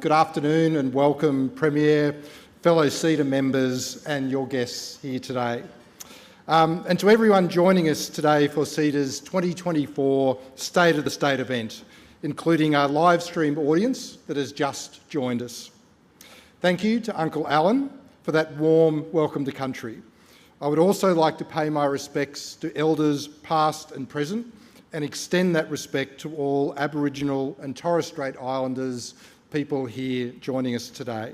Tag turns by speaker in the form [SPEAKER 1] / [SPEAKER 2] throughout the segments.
[SPEAKER 1] Good afternoon and welcome, Premier, fellow CEDA members and your guests here today. And to everyone joining us today for CEDA's 2024 State of the State event, including our live stream audience that has just joined us. Thank you to Uncle Alan for that warm welcome to country. I would also like to pay my respects to elders past and present and extend that respect to all Aboriginal and Torres Strait Islanders people here joining us today.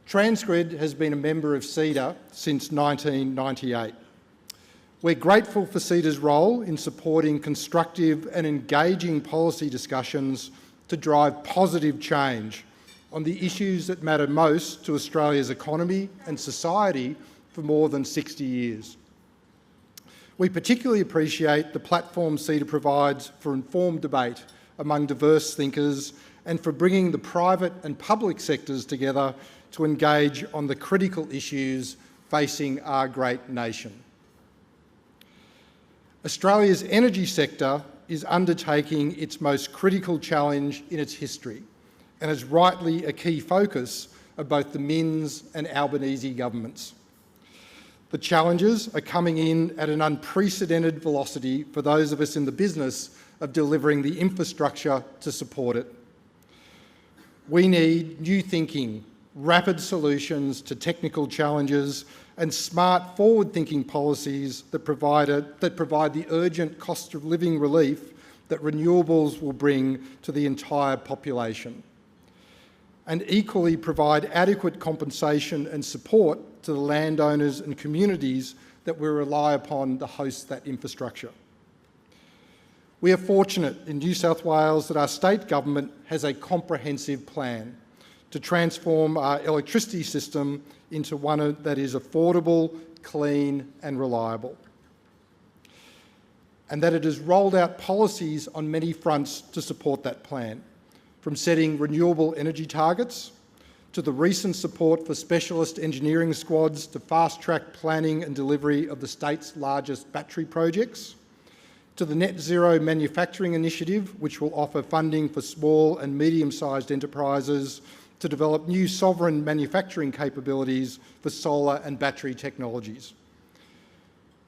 [SPEAKER 1] Transgrid has been a member of CEDA since 1998. We're grateful for CEDA's role in supporting constructive and engaging policy discussions to drive positive change on the issues that matter most to Australia's economy and society for more than 60 years. We particularly appreciate the platform CEDA provides for informed debate among diverse thinkers and for bringing the private and public sectors together to engage on the critical issues facing our great nation. Australia's energy sector is undertaking its most critical challenge in its history and is rightly a key focus of both the Minns and Albanese governments. The challenges are coming in at an unprecedented velocity for those of us in the business of delivering the infrastructure to support it. We need new thinking, rapid solutions to technical challenges and smart forward-thinking policies that provide the urgent cost of living relief that renewables will bring to the entire population, and equally provide adequate compensation and support to the landowners and communities that we rely upon to host that infrastructure. We are fortunate in New South Wales that our state government has a comprehensive plan to transform our electricity system into one that is affordable, clean and reliable, and that it has rolled out policies on many fronts to support that plan, from setting renewable energy targets to the recent support for specialist engineering squads to fast-track planning and delivery of the state's largest battery projects, to the Net Zero Manufacturing Initiative, which will offer funding for small and medium-sized enterprises to develop new sovereign manufacturing capabilities for solar and battery technologies.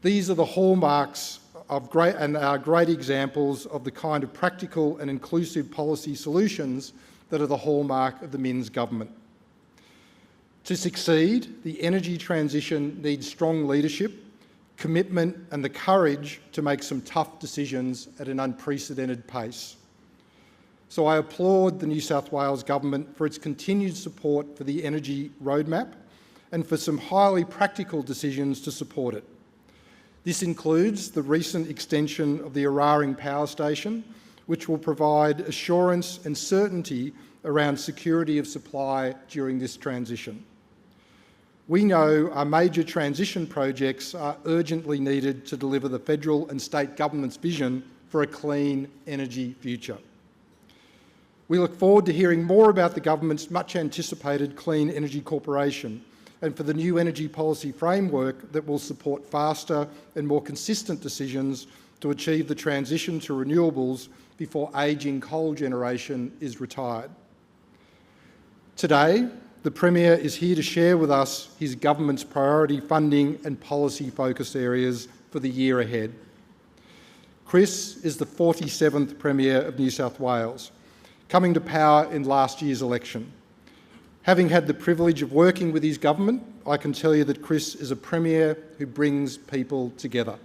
[SPEAKER 1] These are the hallmarks of great examples of the kind of practical and inclusive policy solutions that are the hallmark of the Minns government. To succeed, the energy transition needs strong leadership, commitment and the courage to make some tough decisions at an unprecedented pace. So I applaud the New South Wales Government for its continued support for the energy roadmap and for some highly practical decisions to support it. This includes the recent extension of the Eraring Power Station, which will provide assurance and certainty around security of supply during this transition. We know our major transition projects are urgently needed to deliver the federal and state government's vision for a clean energy future. We look forward to hearing more about the government's much anticipated Clean Energy Corporation and for the new energy policy framework that will support faster and more consistent decisions to achieve the transition to renewables before ageing coal generation is retired. Today, the Premier is here to share with us his government's priority funding and policy focus areas for the year ahead. Chris is the 47th Premier of New South Wales, coming to power in last year's election. Having had the privilege of working with his government, I can tell you that Chris is a Premier who brings people together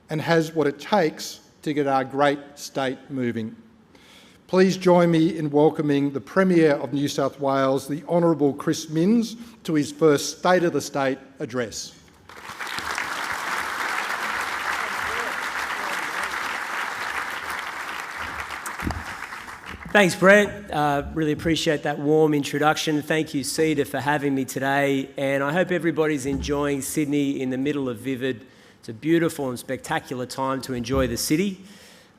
[SPEAKER 1] and has what it takes to get our great state moving. Please join me in welcoming the Premier of New South Wales, the Honourable Chris Minns, to his first State of the State address.
[SPEAKER 2] Thanks, Brett. Really appreciate that warm introduction. Thank you, CEDA, for having me today. And I hope everybody's enjoying Sydney in the middle of Vivid. It's a beautiful and spectacular time to enjoy the city.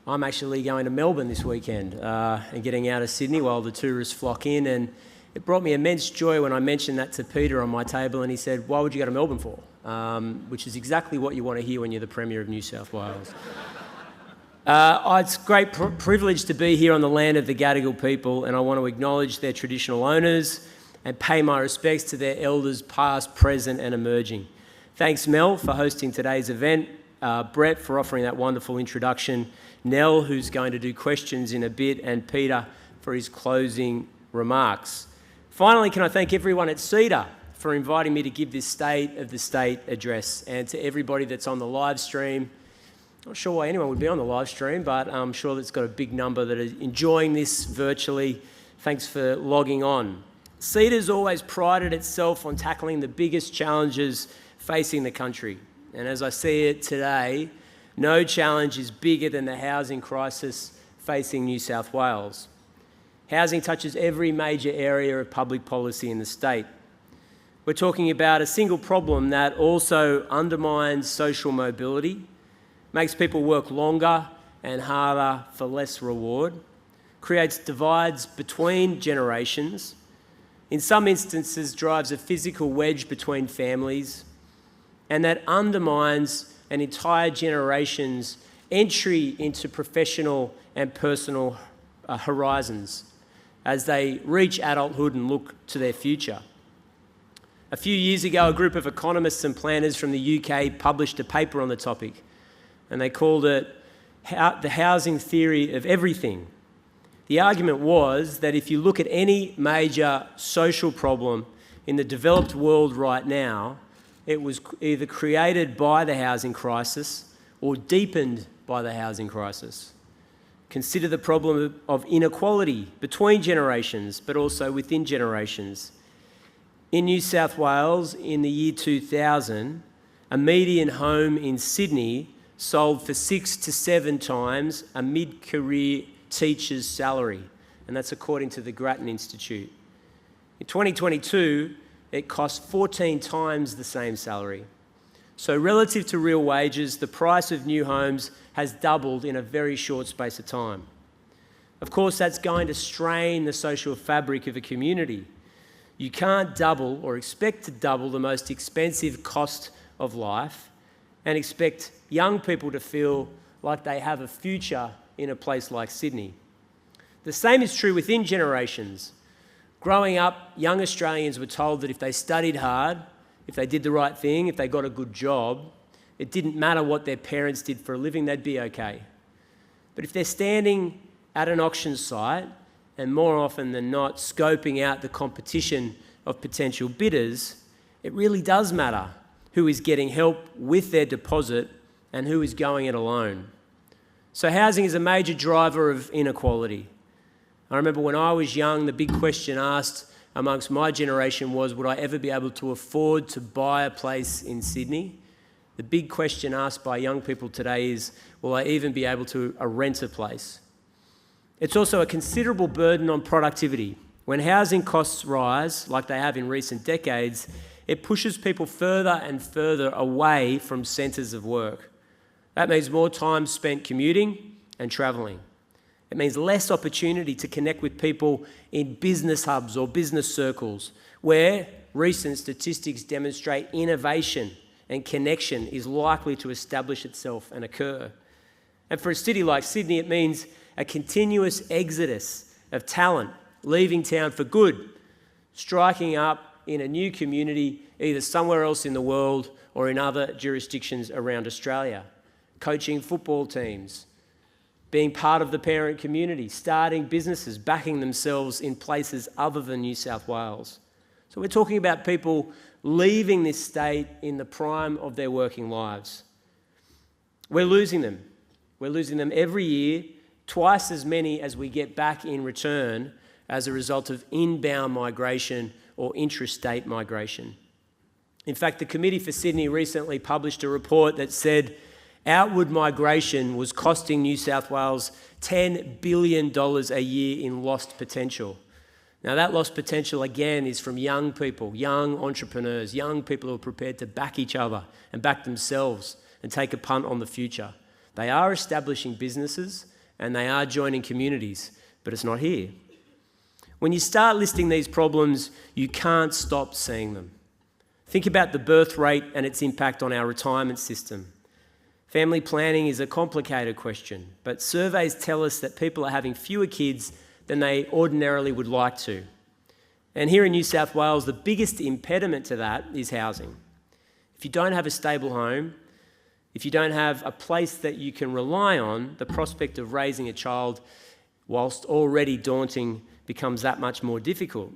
[SPEAKER 2] I'm actually going to Melbourne this weekend and getting out of Sydney while the tourists flock in, and it brought me immense joy when I mentioned that to Peter on my table, and he said, "Why would you go to Melbourne for?" Which is exactly what you want to hear when you're the Premier of New South Wales. It's a great privilege to be here on the land of the Gadigal people, and I want to acknowledge their traditional owners and pay my respects to their elders past, present and emerging. Thanks, Mel, for hosting today's event, Brett for offering that wonderful introduction, Nell, who's going to do questions in a bit, and Peter for his closing remarks. Finally, can I thank everyone at CEDA for inviting me to give this State of the State address, and to everybody that's on the live stream. Not sure why anyone would be on the live stream, but I'm sure it's got a big number that are enjoying this virtually. Thanks for logging on. CEDA's always prided itself on tackling the biggest challenges facing the country. And as I see it today, no challenge is bigger than the housing crisis facing New South Wales. Housing touches every major area of public policy in the state. We're talking about a single problem that also undermines social mobility, makes people work longer and harder for less reward, creates divides between generations, in some instances drives a physical wedge between families, and that undermines an entire generation's entry into professional and personal horizons as they reach adulthood and look to their future. A few years ago, a group of economists and planners from the UK published a paper on the topic, and they called it the housing theory of everything. The argument was that if you look at any major social problem in the developed world right now, it was either created by the housing crisis or deepened by the housing crisis. Consider the problem of inequality between generations, but also within generations. In New South Wales, in the year 2000, a median home in Sydney sold for 6 to 7 times a mid-career teacher's salary, and that's according to the Grattan Institute. In 2022, it costs 14 times the same salary. So relative to real wages, the price of new homes has doubled in a very short space of time. Of course, that's going to strain the social fabric of a community. You can't double or expect to double the most expensive cost of life and expect young people to feel like they have a future in a place like Sydney. The same is true within generations. Growing up, young Australians were told that if they studied hard, if they did the right thing, if they got a good job, it didn't matter what their parents did for a living, they'd be okay. But if they're standing at an auction site and more often than not scoping out the competition of potential bidders, it really does matter who is getting help with their deposit and who is going it alone. So housing is a major driver of inequality. I remember when I was young, the big question asked amongst my generation was, would I ever be able to afford to buy a place in Sydney? The big question asked by young people today is, will I even be able to rent a place? It's also a considerable burden on productivity. When housing costs rise, like they have in recent decades, it pushes people further and further away from centres of work. That means more time spent commuting and travelling. It means less opportunity to connect with people in business hubs or business circles, where recent statistics demonstrate innovation and connection is likely to establish itself and occur. And for a city like Sydney, it means a continuous exodus of talent leaving town for good, striking up in a new community, either somewhere else in the world or in other jurisdictions around Australia, coaching football teams, being part of the parent community, starting businesses, backing themselves in places other than New South Wales. So we're talking about people leaving this state in the prime of their working lives. We're losing them. We're losing them every year, twice as many as we get back in return as a result of inbound migration or intrastate migration. In fact, the Committee for Sydney recently published a report that said outward migration was costing New South Wales $10 billion a year in lost potential. Now, that lost potential, again, is from young people, young entrepreneurs, young people who are prepared to back each other and back themselves and take a punt on the future. They are establishing businesses and they are joining communities, but it's not here. When you start listing these problems, you can't stop seeing them. Think about the birth rate and its impact on our retirement system. Family planning is a complicated question, but surveys tell us that people are having fewer kids than they ordinarily would like to. And here in New South Wales, the biggest impediment to that is housing. If you don't have a stable home, if you don't have a place that you can rely on, the prospect of raising a child, whilst already daunting, becomes that much more difficult.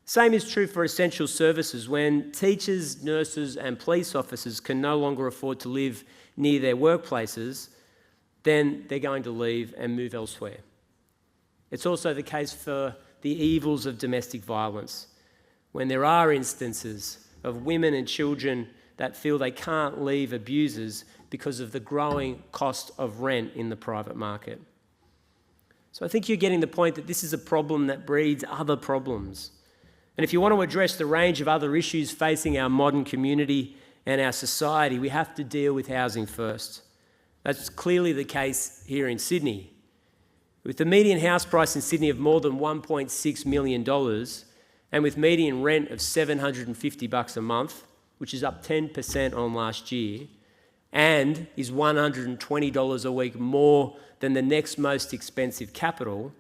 [SPEAKER 2] Same is true for essential services. When teachers, nurses and police officers can no longer afford to live near their workplaces, then they're going to leave and move elsewhere. It's also the case for the evils of domestic violence, when there are instances of women and children that feel they can't leave abusers because of the growing cost of rent in the private market. So I think you're getting the point that this is a problem that breeds other problems. And if you want to address the range of other issues facing our modern community and our society, we have to deal with housing first. That's clearly the case here in Sydney. With the median house price in Sydney of more than $1.6 million and with median rent of $750 a month, which is up 10% on last year, and is $120 a week more than the next most expensive capital,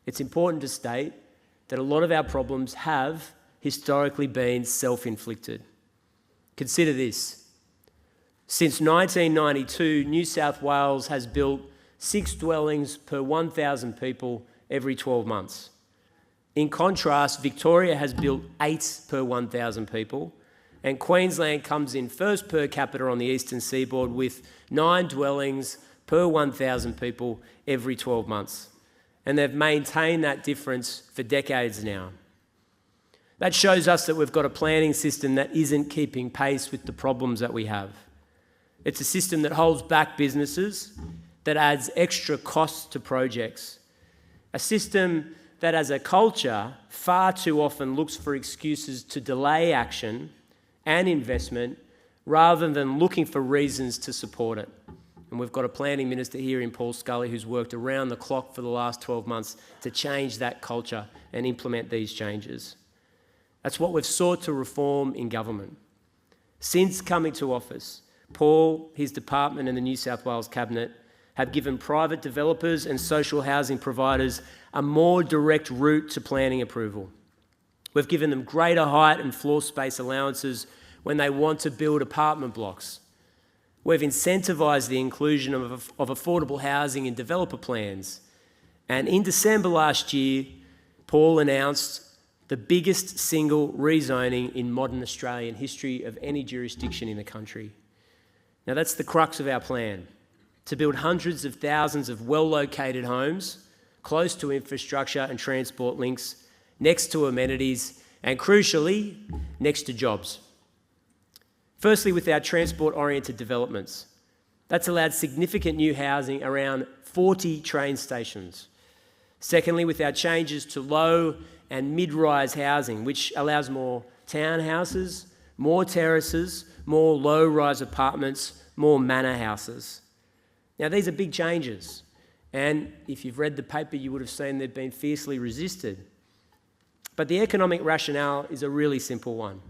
[SPEAKER 2] it's important to state that a lot of our problems have historically been self-inflicted. Consider this. Since 1992, New South Wales has built 6 dwellings per 1,000 people every 12 months. In contrast, Victoria has built 8 per 1,000 people, and Queensland comes in first per capita on the eastern seaboard with 9 dwellings per 1,000 people every 12 months. And they've maintained that difference for decades now. That shows us that we've got a planning system that isn't keeping pace with the problems that we have. It's a system that holds back businesses, that adds extra costs to projects. A system that as a culture far too often looks for excuses to delay action and investment rather than looking for reasons to support it. And we've got a planning minister here in Paul Scully who's worked around the clock for the last 12 months to change that culture and implement these changes. That's what we've sought to reform in government. Since coming to office, Paul, his department and the New South Wales Cabinet have given private developers and social housing providers a more direct route to planning approval. We've given them greater height and floor space allowances when they want to build apartment blocks. We've incentivised the inclusion of affordable housing in developer plans. And in December last year, Paul announced the biggest single rezoning in modern Australian history of any jurisdiction in the country. Now that's the crux of our plan, to build hundreds of thousands of well-located homes, close to infrastructure and transport links, next to amenities, and crucially, next to jobs. Firstly, with our transport-oriented developments. That's allowed significant new housing around 40 train stations. Secondly, with our changes to low and mid-rise housing, which allows more townhouses, more terraces, more low-rise apartments, more manor houses. Now, these are big changes, and if you've read the paper, you would have seen they've been fiercely resisted. But the economic rationale is a really simple one.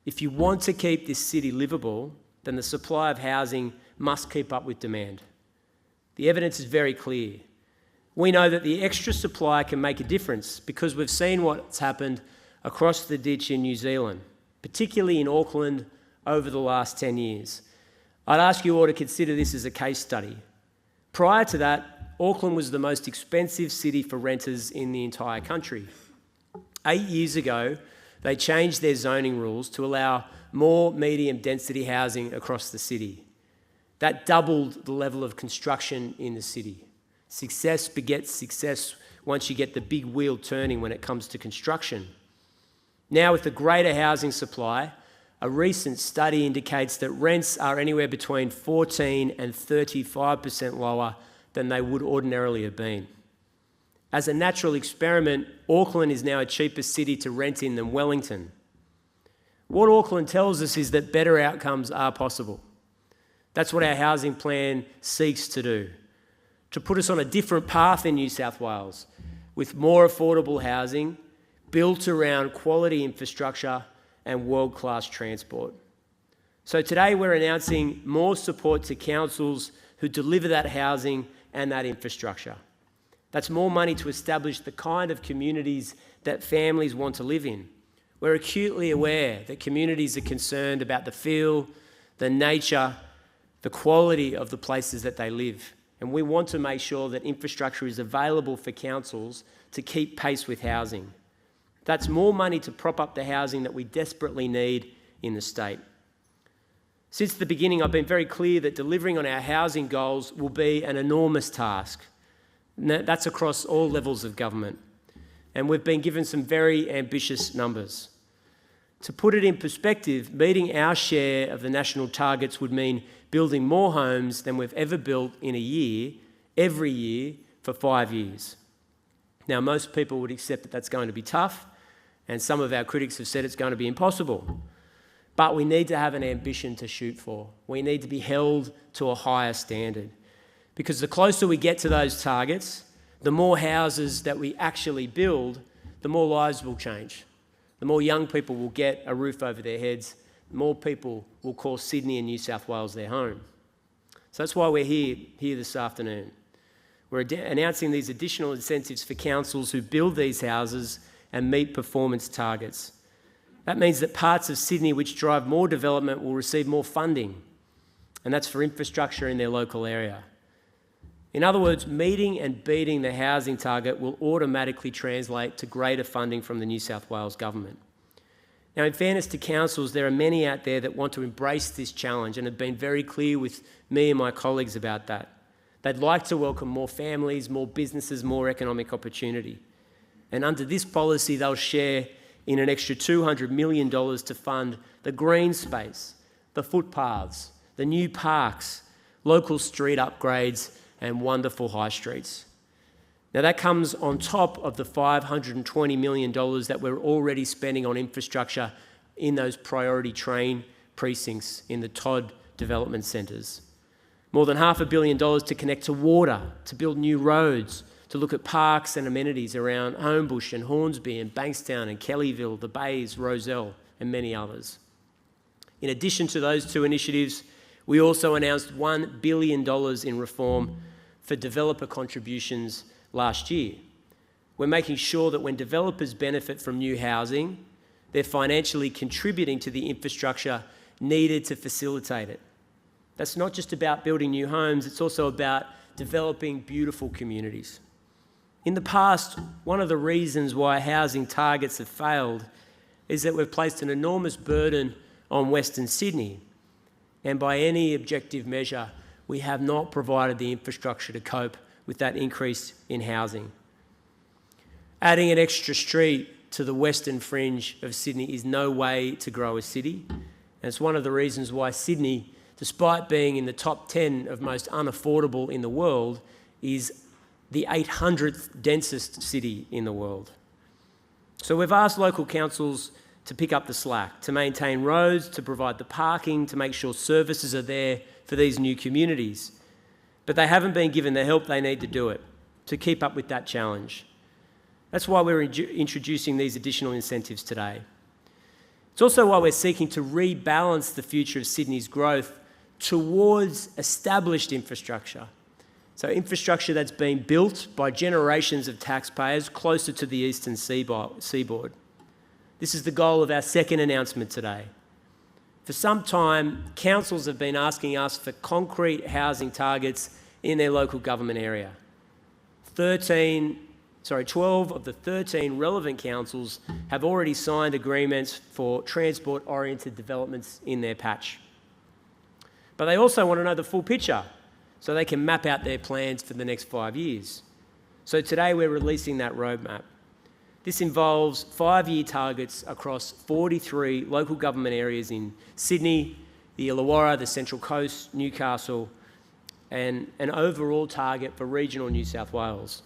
[SPEAKER 2] If you want to keep this city livable, then the supply of housing must keep up with demand. The evidence is very clear. We know that the extra supply can make a difference because we've seen what's happened across the ditch in New Zealand, particularly in Auckland over the last 10 years. I'd ask you all to consider this as a case study. Prior to that, Auckland was the most expensive city for renters in the entire country. 8 years ago, they changed their zoning rules to allow more medium density housing across the city. That doubled the level of construction in the city. Success begets success once you get the big wheel turning when it comes to construction. Now with the greater housing supply, a recent study indicates that rents are anywhere between 14 and 35% lower than they would ordinarily have been. As a natural experiment, Auckland is now a cheaper city to rent in than Wellington. What Auckland tells us is that better outcomes are possible. That's what our housing plan seeks to do, to put us on a different path in New South Wales, with more affordable housing built around quality infrastructure and world-class transport. So today we're announcing more support to councils who deliver that housing and that infrastructure. That's more money to establish the kind of communities that families want to live in. We're acutely aware that communities are concerned about the feel, the nature, the quality of the places that they live. And we want to make sure that infrastructure is available for councils to keep pace with housing. That's more money to prop up the housing that we desperately need in the state. Since the beginning, I've been very clear that delivering on our housing goals will be an enormous task. That's across all levels of government. And we've been given some very ambitious numbers. To put it in perspective, meeting our share of the national targets would mean building more homes than we've ever built in a year, every year, for 5 years. Now, most people would accept that that's going to be tough, and some of our critics have said it's going to be impossible. But we need to have an ambition to shoot for. We need to be held to a higher standard. Because the closer we get to those targets, the more houses that we actually build, the more lives will change. The more young people will get a roof over their heads, the more people will call Sydney and New South Wales their home. So that's why we're here this afternoon. We're announcing these additional incentives for councils who build these houses and meet performance targets. That means that parts of Sydney which drive more development will receive more funding, and that's for infrastructure in their local area. In other words, meeting and beating the housing target will automatically translate to greater funding from the New South Wales government. Now, in fairness to councils, there are many out there that want to embrace this challenge and have been very clear with me and my colleagues about that. They'd like to welcome more families, more businesses, more economic opportunity. And under this policy, they'll share in an extra $200 million to fund the green space, the footpaths, the new parks, local street upgrades, and wonderful high streets. Now that comes on top of the $520 million that we're already spending on infrastructure in those priority train precincts in the Todd development centres. More than $500 million to connect to water, to build new roads, to look at parks and amenities around Homebush and Hornsby and Bankstown and Kellyville, the Bays, Rozelle, and many others. In addition to those two initiatives, we also announced $1 billion in reform for developer contributions last year. We're making sure that when developers benefit from new housing, they're financially contributing to the infrastructure needed to facilitate it. That's not just about building new homes, it's also about developing beautiful communities. In the past, one of the reasons why housing targets have failed is that we've placed an enormous burden on Western Sydney, and by any objective measure, we have not provided the infrastructure to cope with that increase in housing. Adding an extra street to the western fringe of Sydney is no way to grow a city, and it's one of the reasons why Sydney, despite being in the top 10 of most unaffordable in the world, is the 800th densest city in the world. So we've asked local councils to pick up the slack, to maintain roads, to provide the parking, to make sure services are there for these new communities. But they haven't been given the help they need to do it, to keep up with that challenge. That's why we're introducing these additional incentives today. It's also why we're seeking to rebalance the future of Sydney's growth towards established infrastructure. So infrastructure that's been built by generations of taxpayers closer to the eastern seaboard. This is the goal of our second announcement today. For some time, councils have been asking us for concrete housing targets in their local government area. 12 of the 13 relevant councils have already signed agreements for transport-oriented developments in their patch. But they also want to know the full picture so they can map out their plans for the next 5 years. So today we're releasing that roadmap. This involves 5-year targets across 43 local government areas in Sydney, the Illawarra, the Central Coast, Newcastle, and an overall target for regional New South Wales.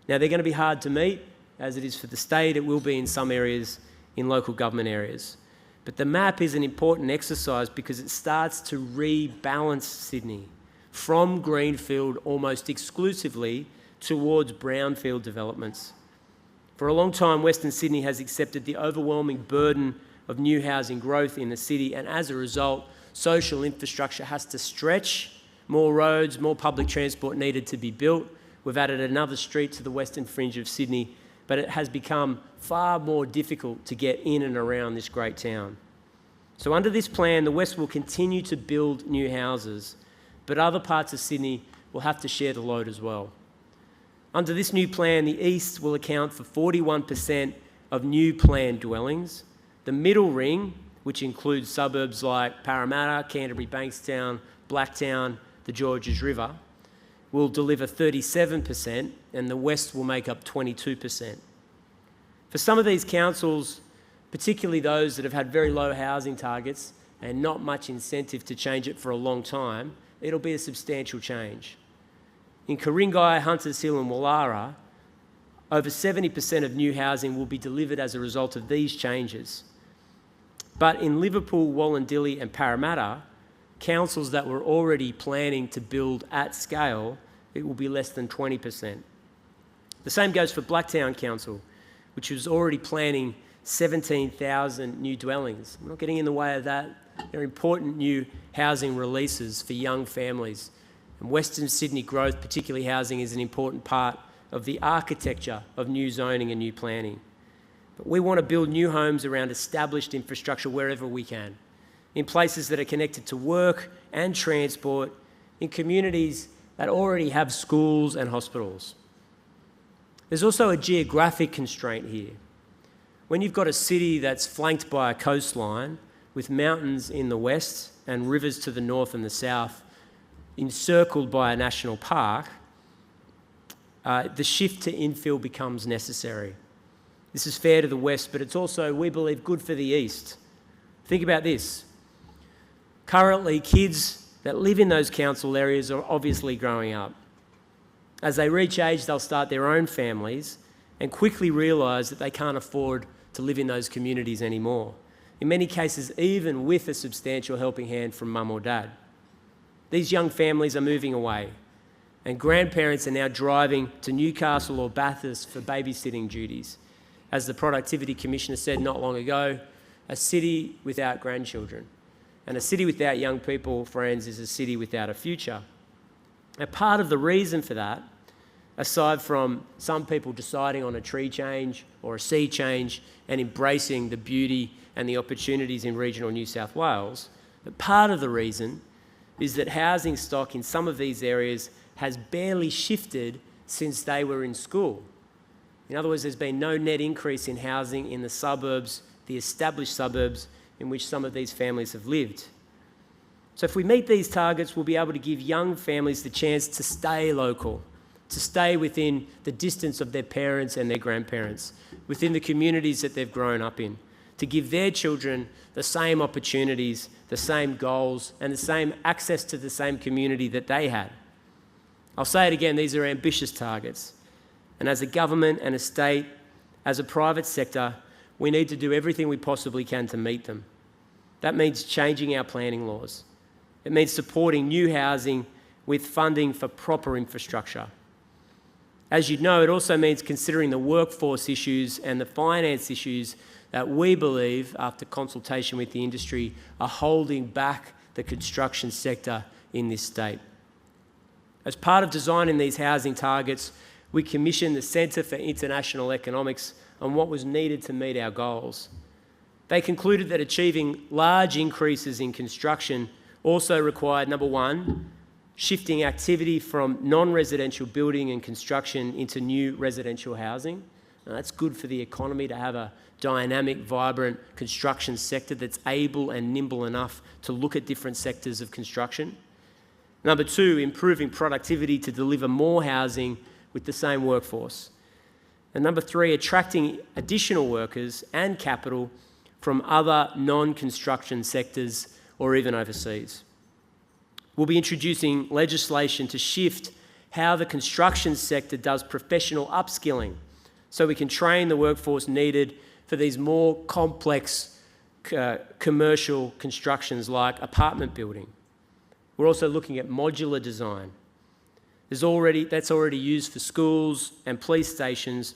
[SPEAKER 2] Now, they're going to be hard to meet, as it is for the state. It will be in some areas, in local government areas. But the map is an important exercise because it starts to rebalance Sydney from greenfield almost exclusively towards brownfield developments. For a long time, Western Sydney has accepted the overwhelming burden of new housing growth in the city, and as a result, social infrastructure has to stretch, more roads, more public transport needed to be built. We've added another street to the western fringe of Sydney, but it has become far more difficult to get in and around this great town. So under this plan, the West will continue to build new houses, but other parts of Sydney will have to share the load as well. Under this new plan, the East will account for 41% of new planned dwellings. The middle ring, which includes suburbs like Parramatta, Canterbury, Bankstown, Blacktown, the Georges River, will deliver 37%, and the West will make up 22%. For some of these councils, particularly those that have had very low housing targets and not much incentive to change it for a long time, it'll be a substantial change. In Ku-ring-gai, Hunters Hill and Wallara, over 70% of new housing will be delivered as a result of these changes. But in Liverpool, Wallandilly and Parramatta, councils that were already planning to build at scale, it will be less than 20%. The same goes for Blacktown Council, which was already planning 17,000 new dwellings. I'm not getting in the way of that. They're important new housing releases for young families. And Western Sydney growth, particularly housing, is an important part of the architecture of new zoning and new planning. But we want to build new homes around established infrastructure wherever we can, in places that are connected to work and transport, in communities that already have schools and hospitals. There's also a geographic constraint here. When you've got a city that's flanked by a coastline with mountains in the west and rivers to the north and the south, encircled by a national park, the shift to infill becomes necessary. This is fair to the west, but it's also, we believe, good for the east. Think about this. Currently, kids that live in those council areas are obviously growing up. As they reach age, they'll start their own families and quickly realise that they can't afford to live in those communities anymore. In many cases, even with a substantial helping hand from mum or dad. These young families are moving away, and grandparents are now driving to Newcastle or Bathurst for babysitting duties. As the Productivity Commissioner said not long ago, a city without grandchildren. And a city without young people, friends, is a city without a future. Now, part of the reason for that, aside from some people deciding on a tree change or a sea change and embracing the beauty and the opportunities in regional New South Wales, but part of the reason is that housing stock in some of these areas has barely shifted since they were in school. In other words, there's been no net increase in housing in the suburbs, the established suburbs in which some of these families have lived. So if we meet these targets, we'll be able to give young families the chance to stay local, to stay within the distance of their parents and their grandparents, within the communities that they've grown up in, to give their children the same opportunities, the same goals, and the same access to the same community that they had. I'll say it again, these are ambitious targets. And as a government and a state, as a private sector, we need to do everything we possibly can to meet them. That means changing our planning laws. It means supporting new housing with funding for proper infrastructure. As you know, it also means considering the workforce issues and the finance issues that we believe, after consultation with the industry, are holding back the construction sector in this state. As part of designing these housing targets, we commissioned the Centre for International Economics on what was needed to meet our goals. They concluded that achieving large increases in construction also required, number one, shifting activity from non-residential building and construction into new residential housing. Now, that's good for the economy to have a dynamic, vibrant construction sector that's able and nimble enough to look at different sectors of construction. Number two, improving productivity to deliver more housing with the same workforce. And number three, attracting additional workers and capital from other non-construction sectors or even overseas. We'll be introducing legislation to shift how the construction sector does professional upskilling so we can train the workforce needed for these more complex commercial constructions like apartment building. We're also looking at modular design. That's already used for schools and police stations.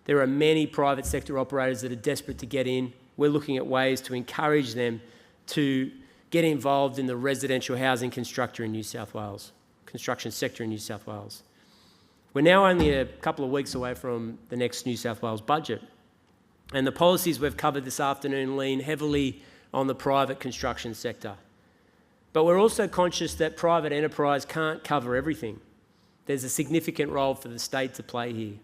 [SPEAKER 2] There are many private sector operators that are desperate to get in. We're looking at ways to encourage them to get involved in the residential housing construction sector in New South Wales. We're now only a couple of weeks away from the next New South Wales budget, and the policies we've covered this afternoon lean heavily on the private construction sector. But we're also conscious that private enterprise can't cover everything. There's a significant role for the state to play here.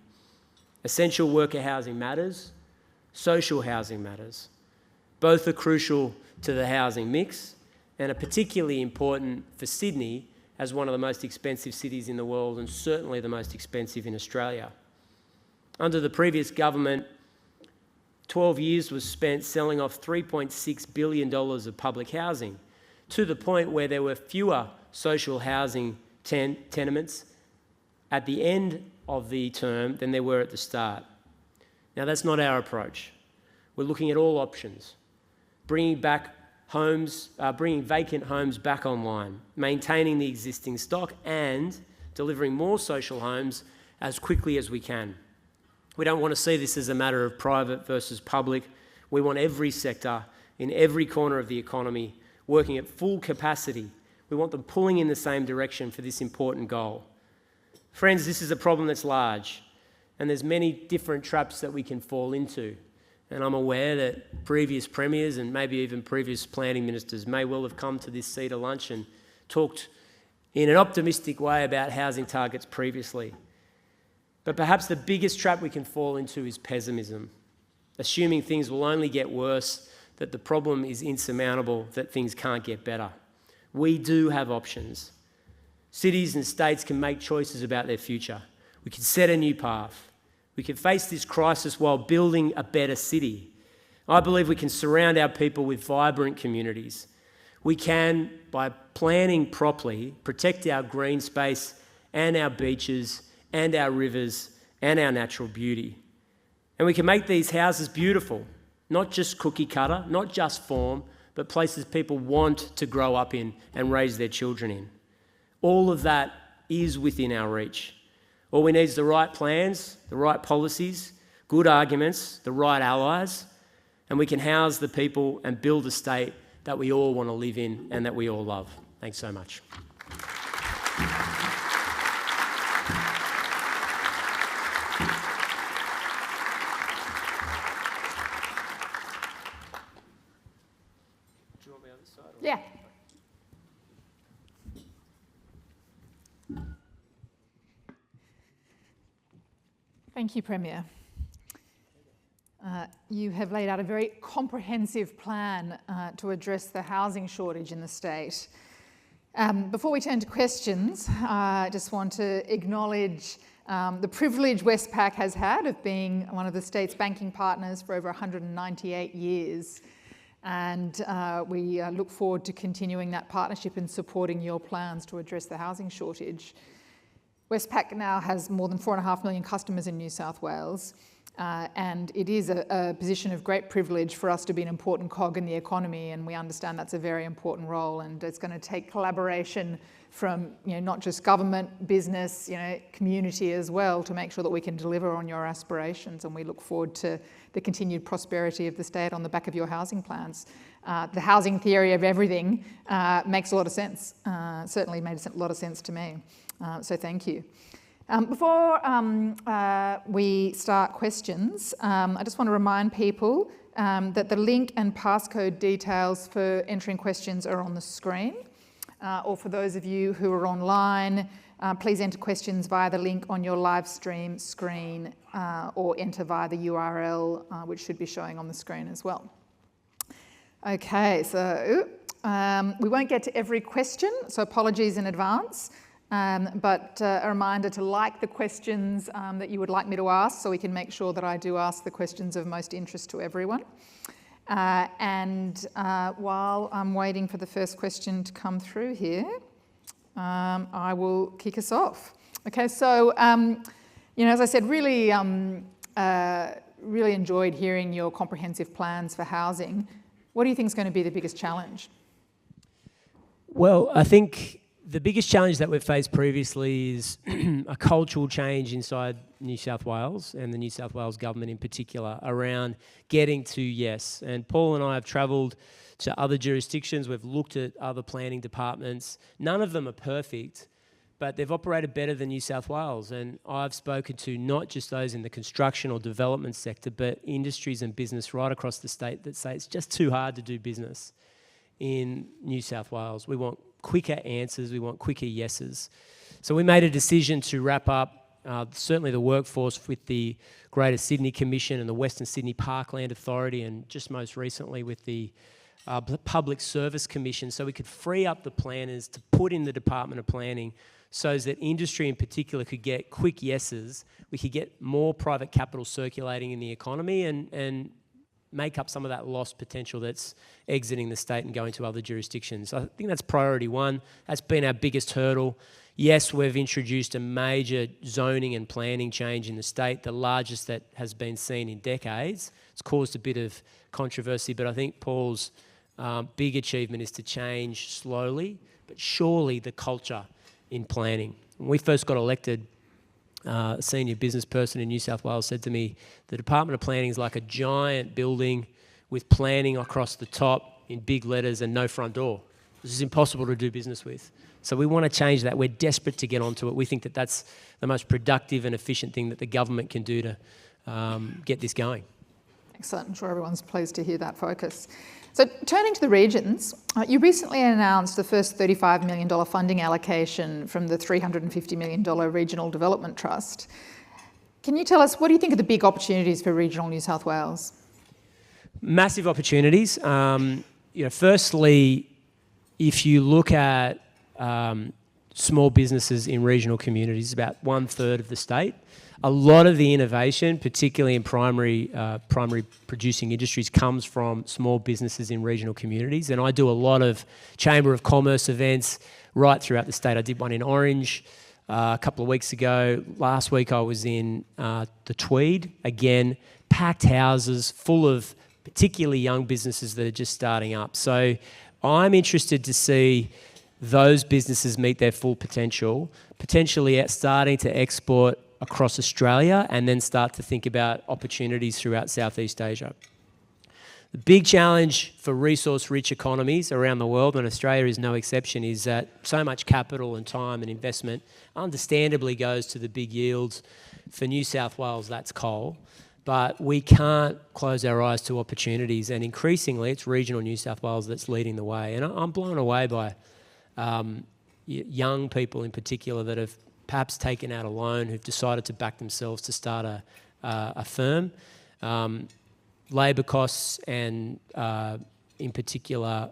[SPEAKER 2] Essential worker housing matters, social housing matters. Both are crucial to the housing mix and are particularly important for Sydney as one of the most expensive cities in the world and certainly the most expensive in Australia. Under the previous government, 12 years was spent selling off $3.6 billion of public housing, to the point where there were fewer social housing tenements at the end of the term than there were at the start. Now, that's not our approach. We're looking at all options, bringing vacant homes back online, maintaining the existing stock, and delivering more social homes as quickly as we can. We don't want to see this as a matter of private versus public. We want every sector in every corner of the economy working at full capacity. We want them pulling in the same direction for this important goal. Friends, this is a problem that's large, and there's many different traps that we can fall into. And I'm aware that previous premiers and maybe even previous planning ministers may well have come to this CEDA lunch and talked in an optimistic way about housing targets previously. But perhaps the biggest trap we can fall into is pessimism, assuming things will only get worse, that the problem is insurmountable, that things can't get better. We do have options. Cities and states can make choices about their future. We can set a new path. We can face this crisis while building a better city. I believe we can surround our people with vibrant communities. We can, by planning properly, protect our green space and our beaches and our rivers and our natural beauty. And we can make these houses beautiful, not just cookie cutter, not just form, but places people want to grow up in and raise their children in. All of that is within our reach. All we need is the right plans, the right policies, good arguments, the right allies, and we can house the people and build a state that we all want to live in and that we all love. Thanks so much.
[SPEAKER 3] Yeah. Thank you, Premier. You have laid out a very comprehensive plan to address the housing shortage in the state. Before we turn to questions, I just want to acknowledge the privilege Westpac has had of being one of the state's banking partners for over 198 years. And we look forward to continuing that partnership and supporting your plans to address the housing shortage. Westpac now has more than 4.5 million customers in New South Wales, and it is a position of great privilege for us to be an important cog in the economy, and we understand that's a very important role, and it's going to take collaboration from not just government, business, community as well, to make sure that we can deliver on your aspirations, and we look forward to the continued prosperity of the state on the back of your housing plans. The housing theory of everything makes a lot of sense, certainly made a lot of sense to me, so thank you. Before we start questions, I just want to remind people that the link and passcode details for entering questions are on the screen. Or for those of you who are online, please enter questions via the link on your live stream screen or enter via the URL, which should be showing on the screen as well. Okay, so we won't get to every question, so apologies in advance. But a reminder to like the questions that you would like me to ask, so we can make sure that I do ask the questions of most interest to everyone. And while I'm waiting for the first question to come through here, I will kick us off. Okay, so as I said, really enjoyed hearing your comprehensive plans for housing. What do you think is going to be the biggest challenge?
[SPEAKER 2] Well, I think the biggest challenge that we've faced previously is a cultural change inside New South Wales and the New South Wales government in particular around getting to yes. And Paul and I have travelled to other jurisdictions. We've looked at other planning departments. None of them are perfect, but they've operated better than New South Wales. And I've spoken to not just those in the construction or development sector, but industries and business right across the state that say it's just too hard to do business in New South Wales. We want quicker answers, we want quicker yeses. So we made a decision to wrap up certainly the workforce with the Greater Sydney Commission and the Western Sydney Parkland Authority, and just most recently with the Public Service Commission, so we could free up the planners to put in the Department of Planning so that industry in particular could get quick yeses. We could get more private capital circulating in the economy and make up some of that lost potential that's exiting the state and going to other jurisdictions. I think that's priority one. That's been our biggest hurdle. Yes, we've introduced a major zoning and planning change in the state, the largest that has been seen in decades. It's caused a bit of controversy, but I think Paul's big achievement is to change slowly, but surely the culture in planning. When we first got elected, a senior business person in New South Wales said to me, the Department of Planning is like a giant building with planning across the top in big letters and no front door. This is impossible to do business with. So we want to change that. We're desperate to get onto it. We think that that's the most productive and efficient thing that the government can do to get this going.
[SPEAKER 3] Excellent. I'm sure everyone's pleased to hear that focus. So turning to the regions, you recently announced the first $35 million funding allocation from the $350 million Regional Development Trust. Can you tell us, what do you think are the big opportunities for regional New South Wales?
[SPEAKER 2] Massive opportunities. Firstly, if you look at small businesses in regional communities, about 1/3 of the state. A lot of the innovation, particularly in primary producing industries, comes from small businesses in regional communities. And I do a lot of Chamber of Commerce events right throughout the state. I did one in Orange a couple of weeks ago. Last week I was in the Tweed. Again, packed houses full of particularly young businesses that are just starting up. So I'm interested to see those businesses meet their full potential, potentially starting to export across Australia and then start to think about opportunities throughout Southeast Asia. The big challenge for resource-rich economies around the world, and Australia is no exception, is that so much capital and time and investment understandably goes to the big yields. For New South Wales, that's coal. But we can't close our eyes to opportunities, and increasingly it's regional New South Wales that's leading the way. And I'm blown away by young people in particular that have perhaps taken out a loan, who've decided to back themselves to start a firm. Labour costs and in particular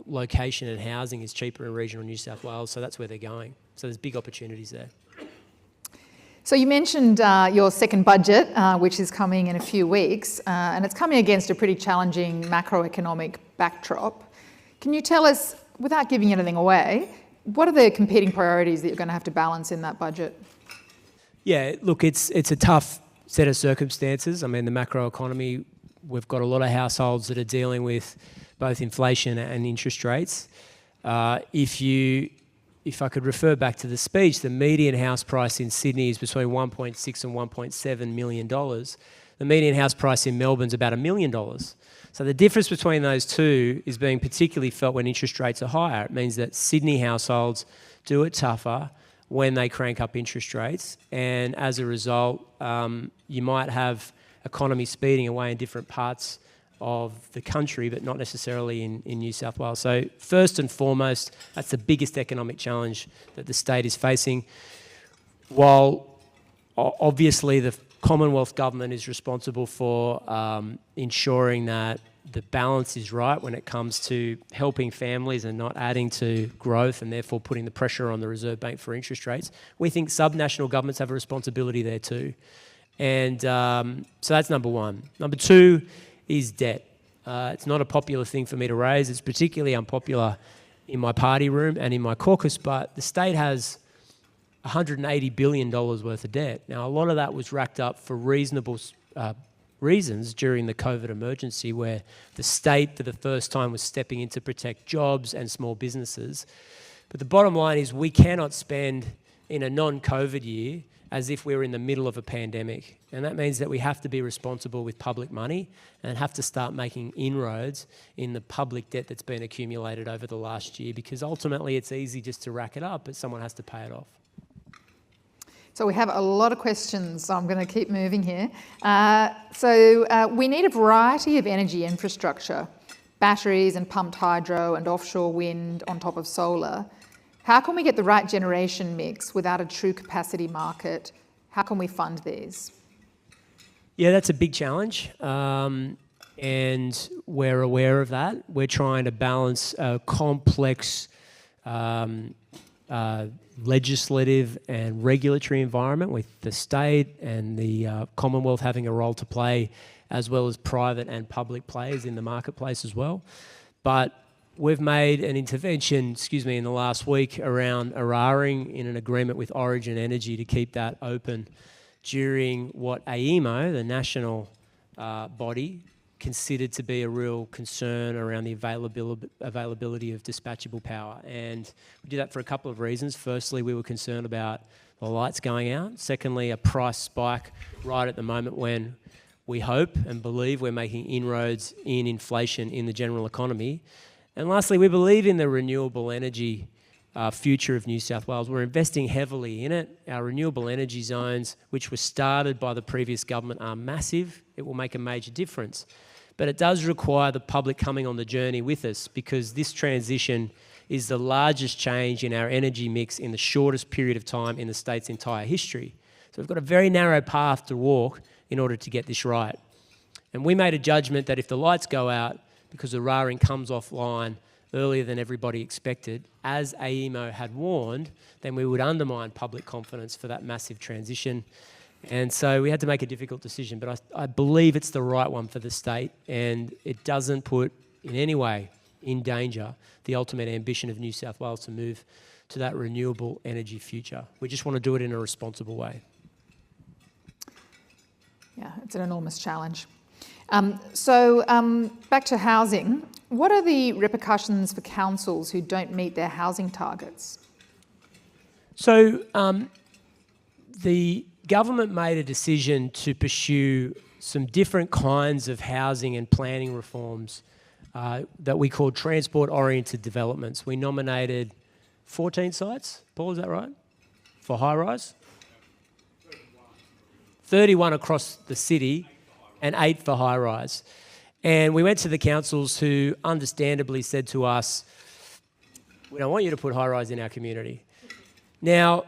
[SPEAKER 2] location and housing is cheaper in regional New South Wales, so that's where they're going. So there's big opportunities there.
[SPEAKER 3] So you mentioned your second budget, which is coming in a few weeks, and it's coming against a pretty challenging macroeconomic backdrop. Can you tell us, without giving anything away, what are the competing priorities that you're going to have to balance in that budget?
[SPEAKER 2] Yeah, look, it's a tough set of circumstances. I mean, the macroeconomy, we've got a lot of households that are dealing with both inflation and interest rates. If I could refer back to the speech, the median house price in Sydney is between $1.6 and $1.7 million. The median house price in Melbourne is about $1 million. So the difference between those two is being particularly felt when interest rates are higher. It means that Sydney households do it tougher when they crank up interest rates, and as a result, you might have economy speeding away in different parts of the country, but not necessarily in New South Wales. So first and foremost, that's the biggest economic challenge that the state is facing. While obviously the Commonwealth Government is responsible for ensuring that the balance is right when it comes to helping families and not adding to growth and therefore putting the pressure on the Reserve Bank for interest rates. We think subnational governments have a responsibility there too. And so that's number one. Number two is debt. It's not a popular thing for me to raise. It's particularly unpopular in my party room and in my caucus, but the state has $180 billion worth of debt. Now, a lot of that was racked up for reasonable reasons during the COVID emergency, where the state for the first time was stepping in to protect jobs and small businesses. But the bottom line is we cannot spend in a non-COVID year as if we're in the middle of a pandemic. And that means that we have to be responsible with public money and have to start making inroads in the public debt that's been accumulated over the last year, because ultimately it's easy just to rack it up, but someone has to pay it off.
[SPEAKER 3] So we have a lot of questions, so I'm going to keep moving here. We need a variety of energy infrastructure, batteries and pumped hydro and offshore wind on top of solar. How can we get the right generation mix without a true capacity market? How can we fund these?
[SPEAKER 2] Yeah, that's a big challenge, and we're aware of that. We're trying to balance a complex legislative and regulatory environment with the state and the Commonwealth having a role to play, as well as private and public players in the marketplace as well. But we've made an intervention, in the last week around Eraring in an agreement with Origin Energy to keep that open during what AEMO, the national body, considered to be a real concern around the availability of dispatchable power. And we did that for a couple of reasons. Firstly, we were concerned about the lights going out. Secondly, a price spike right at the moment when we hope and believe we're making inroads in inflation in the general economy. And lastly, we believe in the renewable energy future of New South Wales. We're investing heavily in it. Our renewable energy zones, which were started by the previous government, are massive. It will make a major difference. But it does require the public coming on the journey with us, because this transition is the largest change in our energy mix in the shortest period of time in the state's entire history. So we've got a very narrow path to walk in order to get this right. And we made a judgment that if the lights go out because the Eraring comes offline earlier than everybody expected, as AEMO had warned, then we would undermine public confidence for that massive transition. And so we had to make a difficult decision, but I believe it's the right one for the state, and it doesn't put in any way in danger the ultimate ambition of New South Wales to move to that renewable energy future. We just want to do it in a responsible way.
[SPEAKER 3] Yeah, it's an enormous challenge. Back to housing. What are the repercussions for councils who don't meet their housing targets?
[SPEAKER 2] So the government made a decision to pursue some different kinds of housing and planning reforms that we called transport-oriented developments. We nominated 14 sites, Paul, is that right? For high-rise? 31 across the city and 8 for high-rise. And we went to the councils who understandably said to us, we don't want you to put high-rise in our community. Now,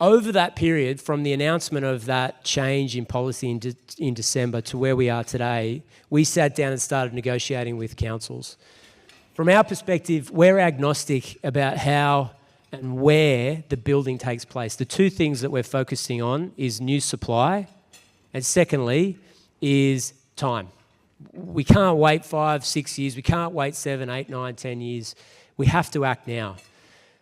[SPEAKER 2] over that period, from the announcement of that change in policy in December to where we are today, we sat down and started negotiating with councils. From our perspective, we're agnostic about how and where the building takes place. The two things that we're focusing on is new supply, and secondly is time. We can't wait 5, 6 years. We can't wait 7, 8, 9, 10 years. We have to act now.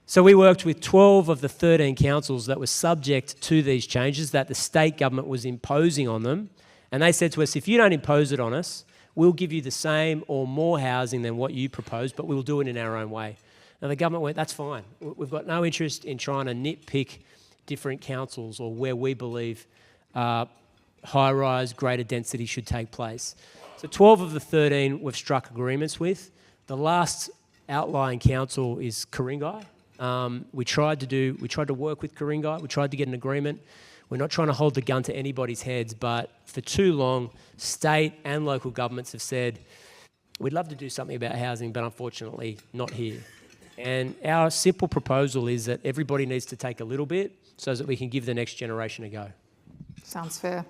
[SPEAKER 2] So we worked with 12 of the 13 councils that were subject to these changes that the state government was imposing on them. And they said to us, if you don't impose it on us, we'll give you the same or more housing than what you proposed, but we'll do it in our own way. Now the government went, that's fine. We've got no interest in trying to nitpick different councils or where we believe high-rise, greater density should take place. So 12 of the 13 we've struck agreements with. The last outlying council is Ku-ring-gai. We tried to work with Ku-ring-gai. We tried to get an agreement. We're not trying to hold the gun to anybody's heads, but for too long, state and local governments have said, we'd love to do something about housing, but unfortunately not here. And our simple proposal is that everybody needs to take a little bit so that we can give the next generation a go.
[SPEAKER 3] Sounds fair.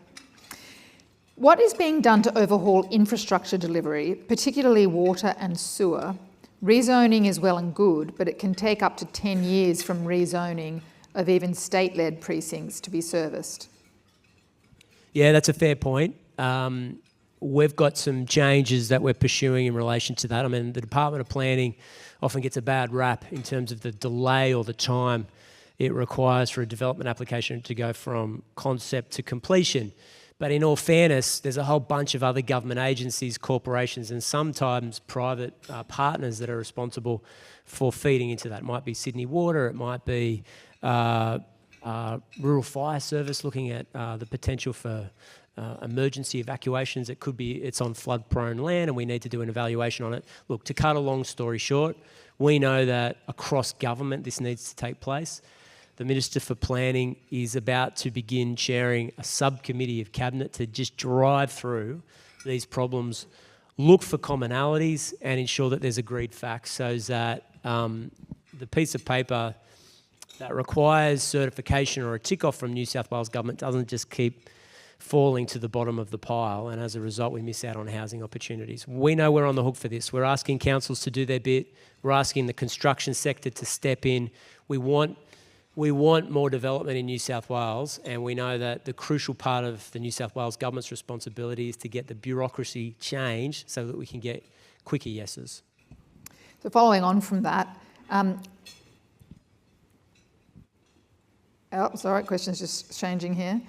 [SPEAKER 3] What is being done to overhaul infrastructure delivery, particularly water and sewer? Rezoning is well and good, but it can take up to 10 years from rezoning of even state-led precincts to be serviced.
[SPEAKER 2] Yeah, that's a fair point. We've got some changes that we're pursuing in relation to that. I mean, the Department of Planning often gets a bad rap in terms of the delay or the time it requires for a development application to go from concept to completion. But in all fairness, there's a whole bunch of other government agencies, corporations, and sometimes private partners that are responsible for feeding into that. It might be Sydney Water, it might be Rural Fire Service looking at the potential for emergency evacuations. It could be it's on flood-prone land and we need to do an evaluation on it. Look, to cut a long story short, we know that across government this needs to take place. The Minister for Planning is about to begin chairing a subcommittee of Cabinet to just drive through these problems, look for commonalities and ensure that there's agreed facts so that the piece of paper that requires certification or a tick-off from New South Wales Government doesn't just keep falling to the bottom of the pile, and as a result we miss out on housing opportunities. We know we're on the hook for this. We're asking councils to do their bit. We're asking the construction sector to step in. We want more development in New South Wales, and we know that the crucial part of the New South Wales Government's responsibility is to get the bureaucracy changed so that we can get quicker yeses.
[SPEAKER 3] So following on from that, question's just changing here.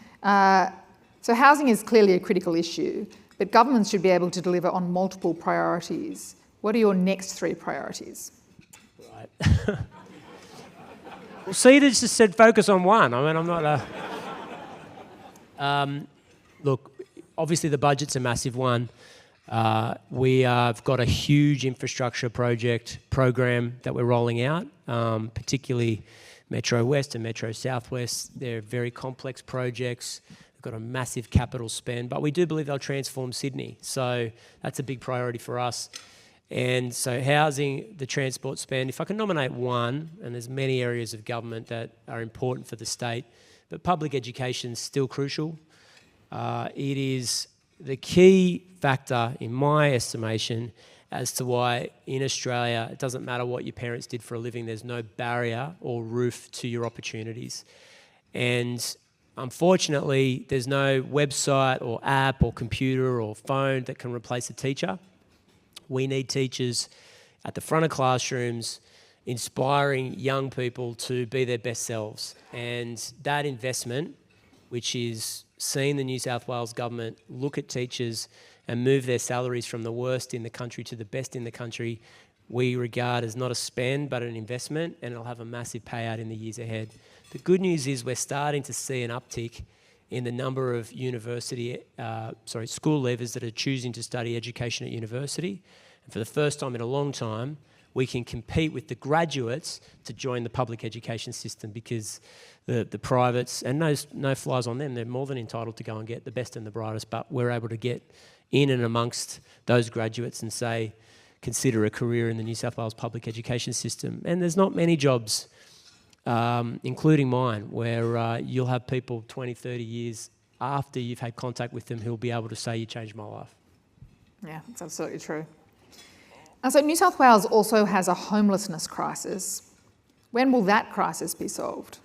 [SPEAKER 3] So housing is clearly a critical issue, but governments should be able to deliver on multiple priorities. What are your next 3 priorities?
[SPEAKER 2] Right. Well, CEDA just said focus on one. I mean, I'm not look, obviously the budget's a massive one. We have got a huge infrastructure program that we're rolling out, particularly Metro West and Metro Southwest. They're very complex projects. They've got a massive capital spend, but we do believe they'll transform Sydney. So that's a big priority for us. And so housing, the transport spend, if I can nominate one, and there's many areas of government that are important for the state, but public education is still crucial. It is the key factor, in my estimation, as to why in Australia, it doesn't matter what your parents did for a living, there's no barrier or roof to your opportunities. And unfortunately, there's no website or app or computer or phone that can replace a teacher. We need teachers at the front of classrooms inspiring young people to be their best selves. And that investment, which is seeing the New South Wales Government look at teachers and move their salaries from the worst in the country to the best in the country, we regard as not a spend but an investment, and it'll have a massive payout in the years ahead. The good news is we're starting to see an uptick in the number of school leavers that are choosing to study education at university. And for the first time in a long time, we can compete with the graduates to join the public education system, because the privates, and no flies on them, they're more than entitled to go and get the best and the brightest, but we're able to get in and amongst those graduates and say, consider a career in the New South Wales public education system. And there's not many jobs, including mine, where you'll have people 20, 30 years after you've had contact with them who'll be able to say, you changed my life.
[SPEAKER 3] Yeah, that's absolutely true. And so New South Wales also has a homelessness crisis. When will that crisis be solved?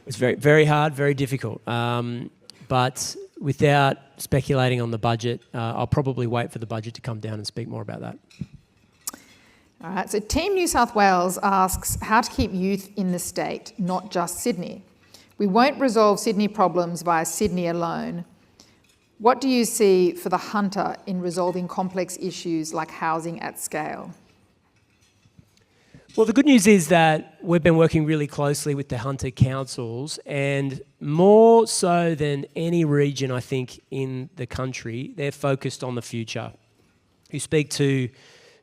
[SPEAKER 2] It's very, very hard, very difficult. But without speculating on the budget, I'll probably wait for the budget to come down and speak more about that.
[SPEAKER 3] All right, so Team New South Wales asks how to keep youth in the state, not just Sydney. We won't resolve Sydney problems via Sydney alone. What do you see for the Hunter in resolving complex issues like housing at scale?
[SPEAKER 2] Well, the good news is that we've been working really closely with the Hunter councils, and more so than any region, I think, in the country, they're focused on the future. You speak to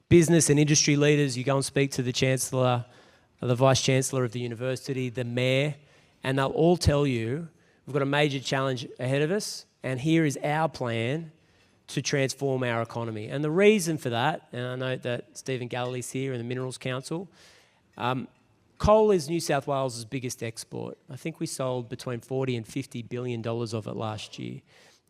[SPEAKER 2] business and industry leaders, you go and speak to the Chancellor, the Vice-Chancellor of the university, the Mayor, and they'll all tell you, we've got a major challenge ahead of us, and here is our plan to transform our economy. And the reason for that, and I know that Stephen Galley's here in the Minerals Council, coal is New South Wales' biggest export. I think we sold between $40 and $50 billion of it last year.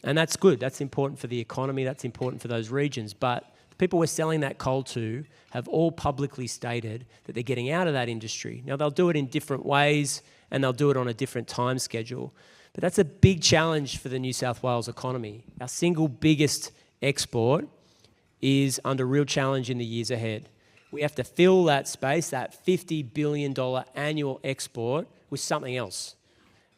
[SPEAKER 2] And that's good, that's important for the economy, that's important for those regions. But the people we're selling that coal to have all publicly stated that they're getting out of that industry. Now, they'll do it in different ways and they'll do it on a different time schedule. But that's a big challenge for the New South Wales economy. Our single biggest export is under real challenge in the years ahead. We have to fill that space, that $50 billion annual export, with something else.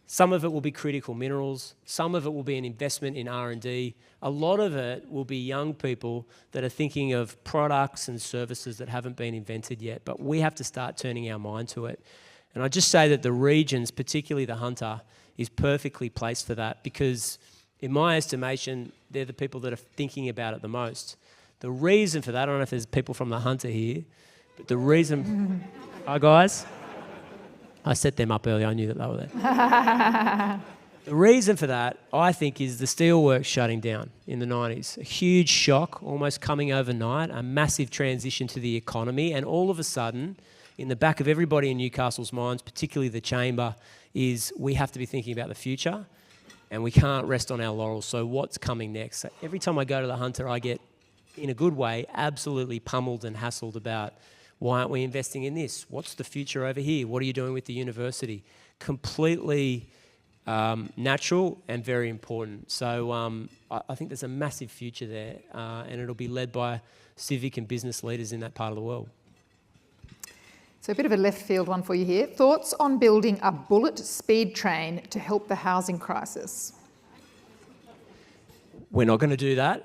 [SPEAKER 2] Some of it will be critical minerals. Some of it will be an investment in R&D. A lot of it will be young people that are thinking of products and services that haven't been invented yet, but we have to start turning our mind to it. And I just say that the regions, particularly the Hunter, is perfectly placed for that because, in my estimation, they're the people that are thinking about it the most. The reason for that, I don't know if there's people from the Hunter here, but the reason... Hi, guys. I set them up earlier. I knew that they were there. The reason for that, I think, is the steelworks shutting down in the 90s. A huge shock, almost coming overnight, a massive transition to the economy, and all of a sudden, in the back of everybody in Newcastle's minds, particularly the Chamber, is we have to be thinking about the future and we can't rest on our laurels. So what's coming next? So every time I go to the Hunter, I get, in a good way, absolutely pummeled and hassled about why aren't we investing in this? What's the future over here? What are you doing with the university? Completely natural and very important. So I think there's a massive future there and it'll be led by civic and business leaders in that part of the world.
[SPEAKER 3] So a bit of a left field one for you here. Thoughts on building a bullet speed train to help the housing crisis?
[SPEAKER 2] We're not going to do that.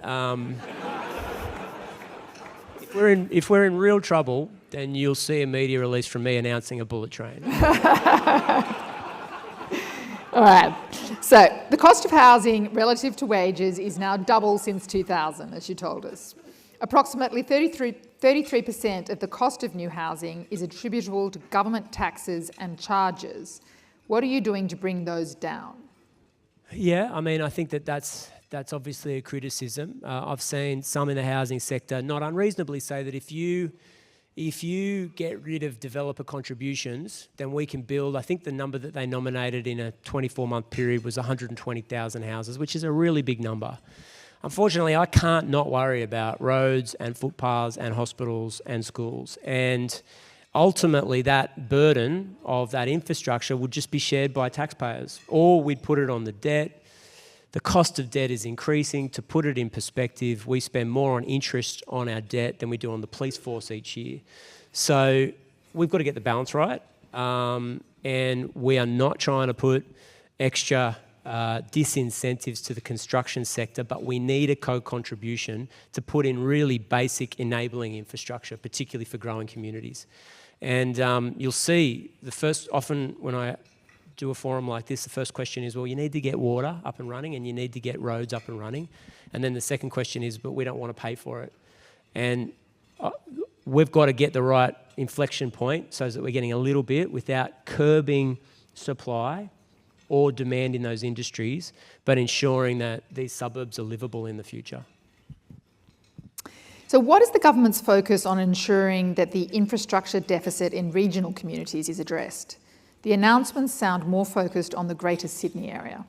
[SPEAKER 2] If we're in real trouble, then you'll see a media release from me announcing a bullet train.
[SPEAKER 3] All right. So the cost of housing relative to wages is now double since 2000, as you told us. Approximately 33% of the cost of new housing is attributable to government taxes and charges. What are you doing to bring those down?
[SPEAKER 2] Yeah, I mean, I think that's obviously a criticism. I've seen some in the housing sector not unreasonably say that if you get rid of developer contributions, then we can build, I think the number that they nominated in a 24-month period was 120,000 houses, which is a really big number. Unfortunately, I can't not worry about roads and footpaths and hospitals and schools. And ultimately, that burden of that infrastructure would just be shared by taxpayers, or we'd put it on the debt. The cost of debt is increasing. To put it in perspective, we spend more on interest on our debt than we do on the police force each year. So we've got to get the balance right. And we are not trying to put extra disincentives to the construction sector, but we need a co-contribution to put in really basic enabling infrastructure, particularly for growing communities. And you'll see often when I do a forum like this, the first question is, well, you need to get water up and running and you need to get roads up and running. And then the second question is, but we don't want to pay for it. And we've got to get the right inflection point so that we're getting a little bit without curbing supply or demand in those industries, but ensuring that these suburbs are livable in the future.
[SPEAKER 3] So what is the government's focus on ensuring that the infrastructure deficit in regional communities is addressed? The announcements sound more focused on the Greater Sydney area.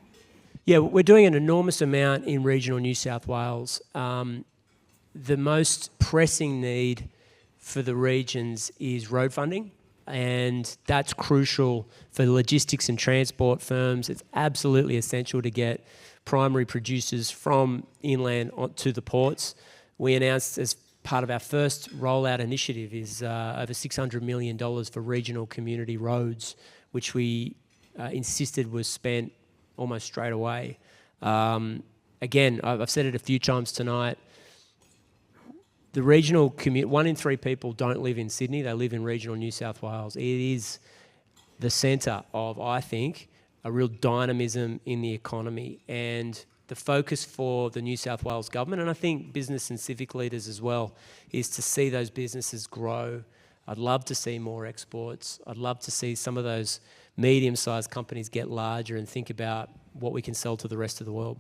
[SPEAKER 2] Yeah, we're doing an enormous amount in regional New South Wales. The most pressing need for the regions is road funding, and that's crucial for logistics and transport firms. It's absolutely essential to get primary producers from inland to the ports. We announced as part of our first rollout initiative is over $600 million for regional community roads, which we insisted was spent almost straight away. Again, I've said it a few times tonight, the regional community, 1 in 3 people don't live in Sydney, they live in regional New South Wales. It is the centre of, I think, a real dynamism in the economy, and the focus for the New South Wales government, and I think business and civic leaders as well, is to see those businesses grow. I'd love to see more exports. I'd love to see some of those medium-sized companies get larger and think about what we can sell to the rest of the world.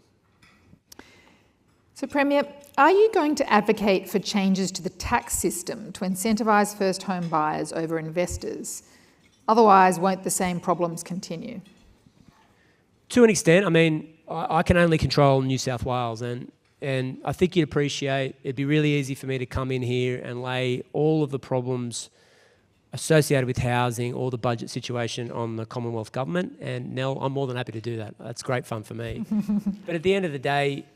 [SPEAKER 3] So Premier, are you going to advocate for changes to the tax system to incentivise first home buyers over investors? Otherwise, won't the same problems continue?
[SPEAKER 2] To an extent. I mean, I can only control New South Wales, and I think you'd appreciate it'd be really easy for me to come in here and lay all of the problems associated with housing or the budget situation on the Commonwealth Government, and Nell, I'm more than happy to do that. That's great fun for me. But at the end of the day,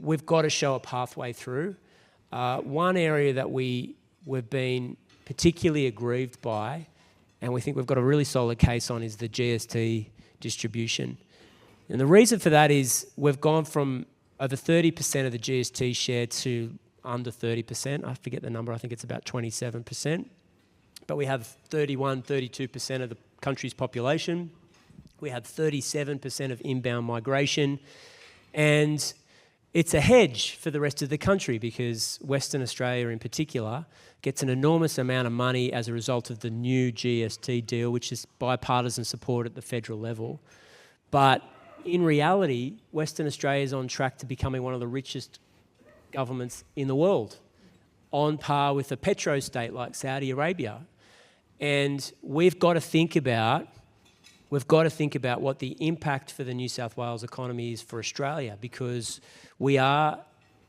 [SPEAKER 2] we've got to show a pathway through. One area that we've been particularly aggrieved by, and we think we've got a really solid case on, is the GST distribution. And the reason for that is we've gone from over 30% of the GST share to under 30%. I forget the number, I think it's about 27%. But we have 31, 32% of the country's population. We have 37% of inbound migration. And it's a hedge for the rest of the country because Western Australia in particular gets an enormous amount of money as a result of the new GST deal, which is bipartisan support at the federal level. But in reality, Western Australia is on track to becoming one of the richest governments in the world, on par with a petro state like Saudi Arabia. And we've got to think about what the impact for the New South Wales economy is for Australia, because we are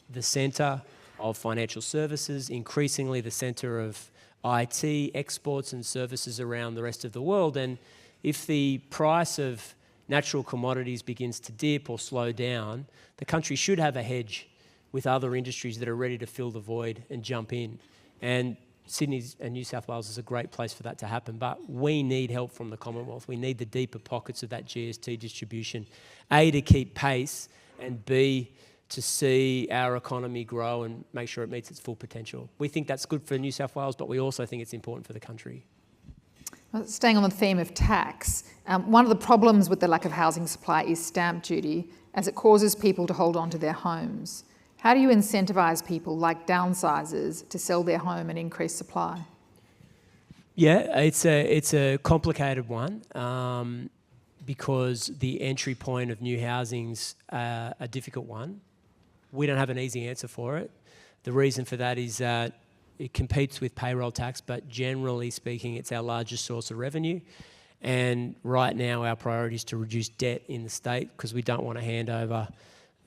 [SPEAKER 2] the centre of financial services, increasingly the centre of IT, exports and services around the rest of the world. And if the price of natural commodities begins to dip or slow down, the country should have a hedge with other industries that are ready to fill the void and jump in. And Sydney and New South Wales is a great place for that to happen, but we need help from the Commonwealth. We need the deeper pockets of that GST distribution, A, to keep pace, and B, to see our economy grow and make sure it meets its full potential. We think that's good for New South Wales, but we also think it's important for the country.
[SPEAKER 3] Well, staying on the theme of tax, one of the problems with the lack of housing supply is stamp duty, as it causes people to hold on to their homes. How do you incentivise people like downsizers to sell their home and increase supply?
[SPEAKER 2] Yeah, it's a complicated one because the entry point of new housing's a difficult one. We don't have an easy answer for it. The reason for that is that it competes with payroll tax, but generally speaking, it's our largest source of revenue. And right now, our priority is to reduce debt in the state because we don't want to hand over,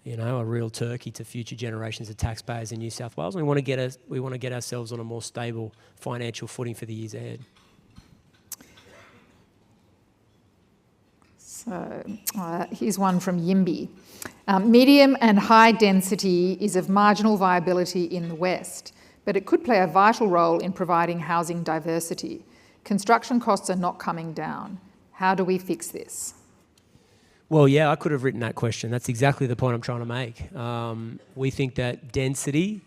[SPEAKER 2] a real turkey to future generations of taxpayers in New South Wales. We want to get ourselves on a more stable financial footing for the years ahead.
[SPEAKER 3] So here's one from Yimby. Medium and high density is of marginal viability in the West, but it could play a vital role in providing housing diversity. Construction costs are not coming down. How do we fix this?
[SPEAKER 2] Well, yeah, I could have written that question. That's exactly the point I'm trying to make. We think that density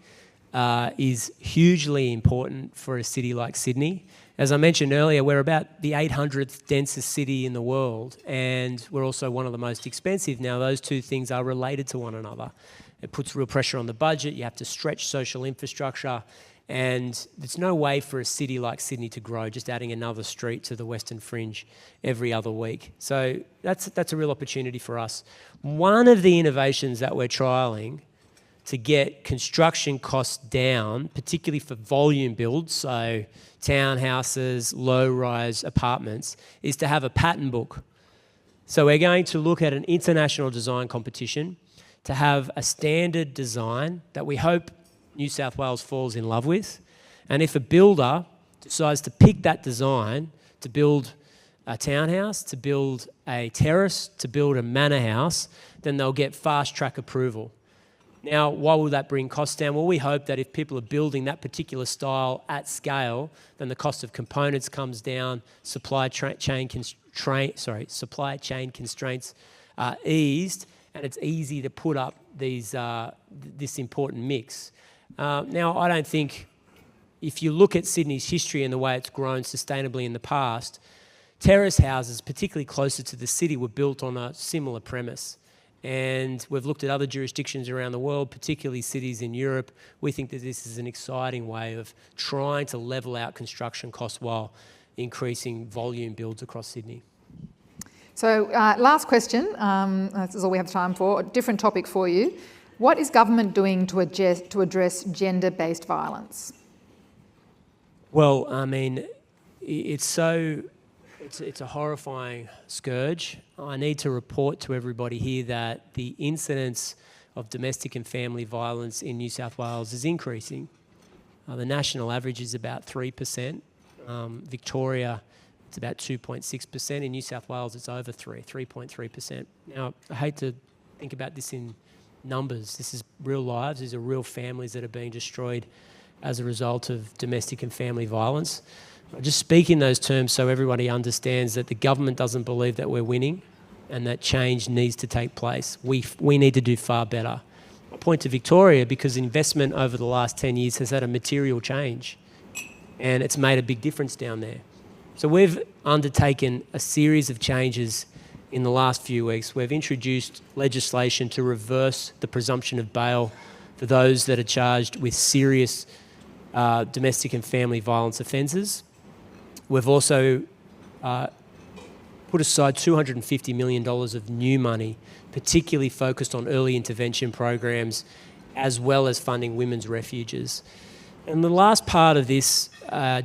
[SPEAKER 2] is hugely important for a city like Sydney. As I mentioned earlier, we're about the 800th densest city in the world, and we're also one of the most expensive. Now, those two things are related to one another. It puts real pressure on the budget. You have to stretch social infrastructure, and there's no way for a city like Sydney to grow just adding another street to the Western Fringe every other week. So that's a real opportunity for us. One of the innovations that we're trialling to get construction costs down, particularly for volume builds, so townhouses, low-rise apartments, is to have a pattern book. So we're going to look at an international design competition to have a standard design that we hope New South Wales falls in love with. And if a builder decides to pick that design to build a townhouse, to build a terrace, to build a manor house, then they'll get fast-track approval. Now, why will that bring costs down? Well, we hope that if people are building that particular style at scale, then the cost of components comes down, supply chain constraints are eased, and it's easy to put up this important mix. Now, I don't think, if you look at Sydney's history and the way it's grown sustainably in the past, terrace houses, particularly closer to the city, were built on a similar premise. And we've looked at other jurisdictions around the world, particularly cities in Europe. We think that this is an exciting way of trying to level out construction costs while increasing volume builds across Sydney.
[SPEAKER 3] So last question, this is all we have time for, a different topic for you. What is government doing to address gender-based violence?
[SPEAKER 2] Well, I mean, it's a horrifying scourge. I need to report to everybody here that the incidence of domestic and family violence in New South Wales is increasing. The national average is about 3%. Victoria, it's about 2.6%. In New South Wales, it's over 3.3%. Now, I hate to think about this in numbers. This is real lives. These are real families that are being destroyed as a result of domestic and family violence. I just speak in those terms so everybody understands that the government doesn't believe that we're winning. and that change needs to take place. We need to do far better. I point to Victoria because investment over the last 10 years has had a material change, and it's made a big difference down there. So we've undertaken a series of changes in the last few weeks. We've introduced legislation to reverse the presumption of bail for those that are charged with serious domestic and family violence offences. We've also put aside $250 million of new money, particularly focused on early intervention programs, as well as funding women's refuges. And the last part of this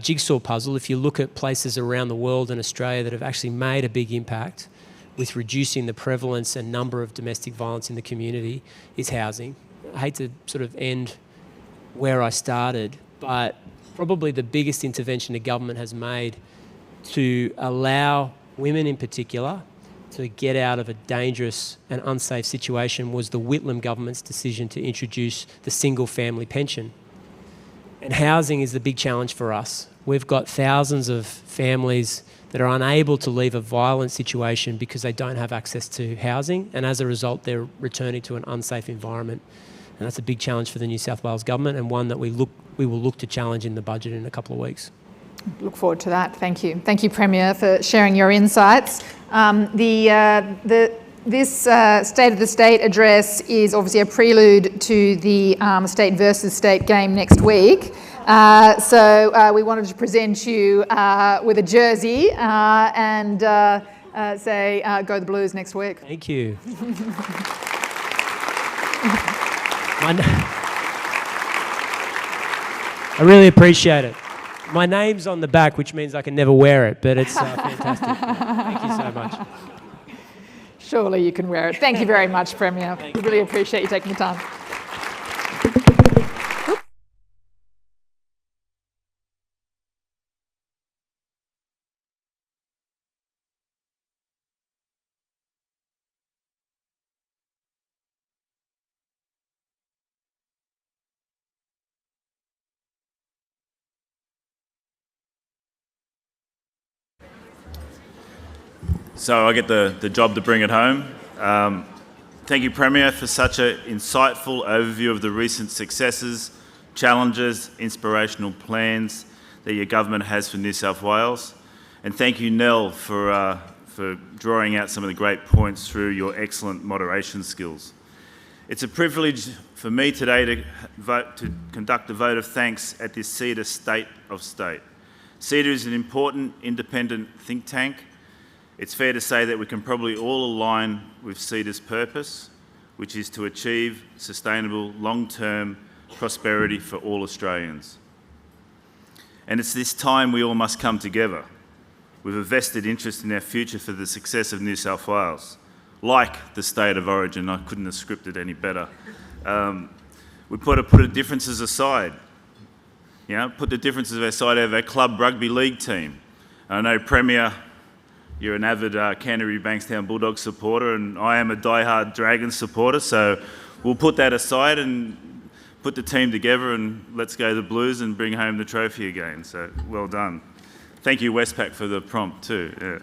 [SPEAKER 2] jigsaw puzzle, if you look at places around the world and Australia that have actually made a big impact with reducing the prevalence and number of domestic violence in the community, is housing. I hate to sort of end where I started, but probably the biggest intervention the government has made to allow women in particular to get out of a dangerous and unsafe situation was the Whitlam government's decision to introduce the single family pension. And housing is the big challenge for us. We've got thousands of families that are unable to leave a violent situation because they don't have access to housing, and as a result they're returning to an unsafe environment. And that's a big challenge for the New South Wales government, and one that we will look to challenge in the budget in a couple of weeks.
[SPEAKER 3] Look forward to that. Thank you. Thank you, Premier, for sharing your insights. This State of the State address is obviously a prelude to the State versus State game next week. So we wanted to present you with a jersey and say, go the Blues next week.
[SPEAKER 2] Thank you. I really appreciate it. My name's on the back, which means I can never wear it, but it's fantastic. Thank you so much.
[SPEAKER 3] Surely you can wear it. Thank you very much, Premier. We really appreciate you taking the time.
[SPEAKER 4] So I get the job to bring it home. Thank you, Premier, for such an insightful overview of the recent successes, challenges, inspirational plans that your government has for New South Wales. And thank you, Nell, for drawing out some of the great points through your excellent moderation skills. It's a privilege for me today to conduct a vote of thanks at this CEDA State of State. CEDA is an important independent think tank. It's fair to say that we can probably all align with CEDA's purpose, which is to achieve sustainable long-term prosperity for all Australians. And it's this time we all must come together with a vested interest in our future for the success of New South Wales. Like the state of origin, I couldn't have scripted any better. We put the differences aside. You know, put the differences aside of our club rugby league team. I know, Premier, you're an avid Canterbury Bankstown Bulldogs supporter, and I am a diehard Dragons supporter, so we'll put that aside and put the team together and let's go the Blues and bring home the trophy again. So, well done. Thank you, Westpac, for the prompt too. Yeah.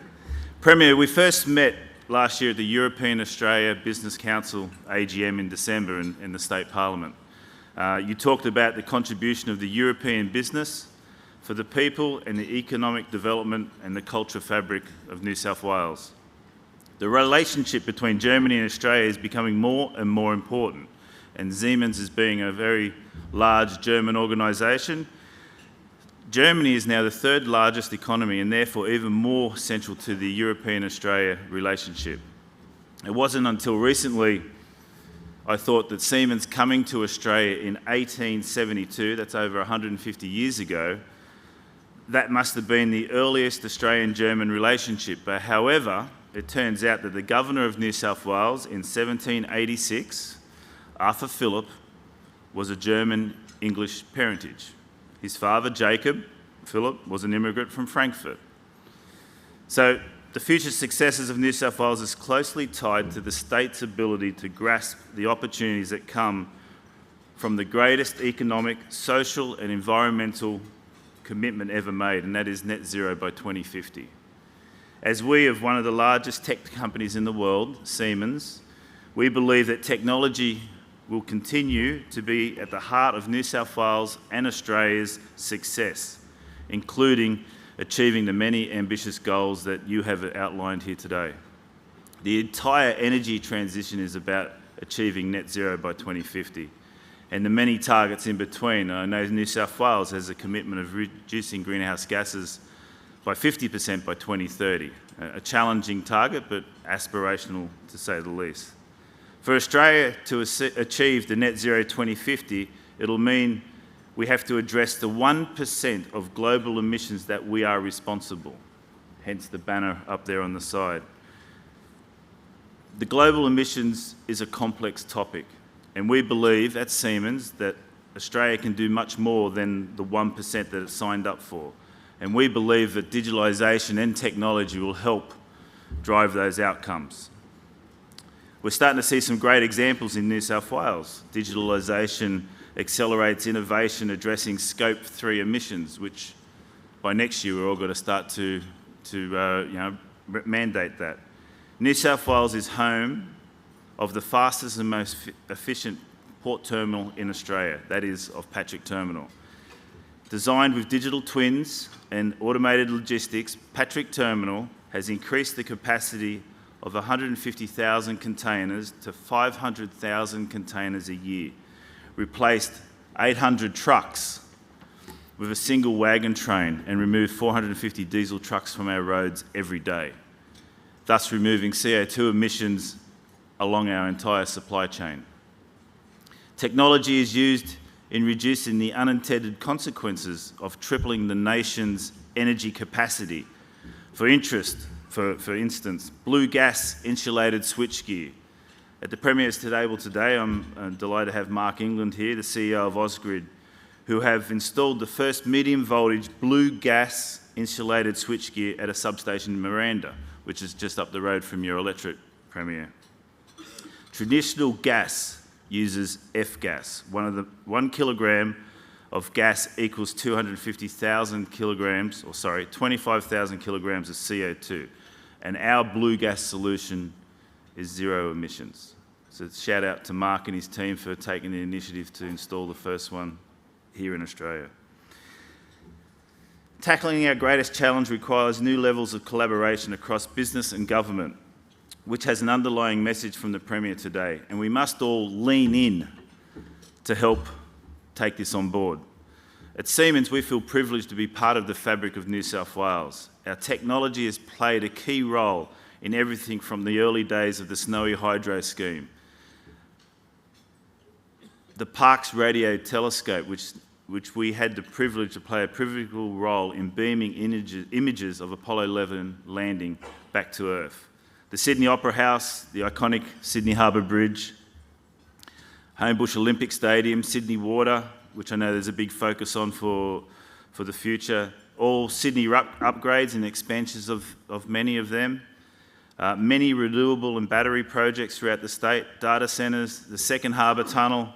[SPEAKER 4] Premier, we first met last year at the European Australia Business Council AGM in December in the State Parliament. You talked about the contribution of the European business for the people and the economic development and the culture fabric of New South Wales. The relationship between Germany and Australia is becoming more and more important, and Siemens is being a very large German organisation. Germany is now the third largest economy and therefore even more central to the European-Australia relationship. It wasn't until recently I thought that Siemens coming to Australia in 1872, that's over 150 years ago, that must have been the earliest Australian-German relationship. But however, it turns out that the Governor of New South Wales in 1786, Arthur Phillip, was a German-English parentage. His father, Jacob Phillip, was an immigrant from Frankfurt. So the future successes of New South Wales is closely tied to the state's ability to grasp the opportunities that come from the greatest economic, social and environmental commitment ever made, and that is net zero by 2050. As we of one of the largest tech companies in the world, Siemens, we believe that technology will continue to be at the heart of New South Wales and Australia's success, including achieving the many ambitious goals that you have outlined here today. The entire energy transition is about achieving net zero by 2050, and the many targets in between. I know New South Wales has a commitment of reducing greenhouse gases by 50% by 2030, a challenging target, but aspirational to say the least. For Australia to achieve the net zero 2050, it'll mean we have to address the 1% of global emissions that we are responsible, hence the banner up there on the side. The global emissions is a complex topic, and we believe at Siemens that Australia can do much more than the 1% that it signed up for. And we believe that digitalisation and technology will help drive those outcomes. We're starting to see some great examples in New South Wales. Digitalisation accelerates innovation addressing Scope 3 emissions, which by next year we're all going to start to mandate that. New South Wales is home of the fastest and most efficient port terminal in Australia, that is of Patrick Terminal. Designed with digital twins and automated logistics, Patrick Terminal has increased the capacity of 150,000 containers to 500,000 containers a year, replaced 800 trucks with a single wagon train, and removed 450 diesel trucks from our roads every day, thus removing CO2 emissions along our entire supply chain. Technology is used in reducing the unintended consequences of tripling the nation's energy capacity. For instance, blue gas insulated switchgear. At the Premier's table today, I'm delighted to have Mark England here, the CEO of Ausgrid, who have installed the first medium voltage blue gas insulated switchgear at a substation in Miranda, which is just up the road from your electric, Premier. Traditional gas uses F-gas. 1 kilogram of gas equals 25,000 kilograms of CO2, and our blue gas solution is zero emissions. So shout out to Mark and his team for taking the initiative to install the first one here in Australia. Tackling our greatest challenge requires new levels of collaboration across business and government, which has an underlying message from the Premier today, and we must all lean in to help take this on board. At Siemens, we feel privileged to be part of the fabric of New South Wales. Our technology has played a key role in everything from the early days of the Snowy Hydro scheme, the Parkes Radio Telescope, which we had the privilege to play a pivotal role in beaming images of Apollo 11 landing back to Earth. The Sydney Opera House, the iconic Sydney Harbour Bridge, Homebush Olympic Stadium, Sydney Water, which I know there's a big focus on for the future, all Sydney upgrades and expansions of many of them, many renewable and battery projects throughout the state, data centres, the second harbour tunnel,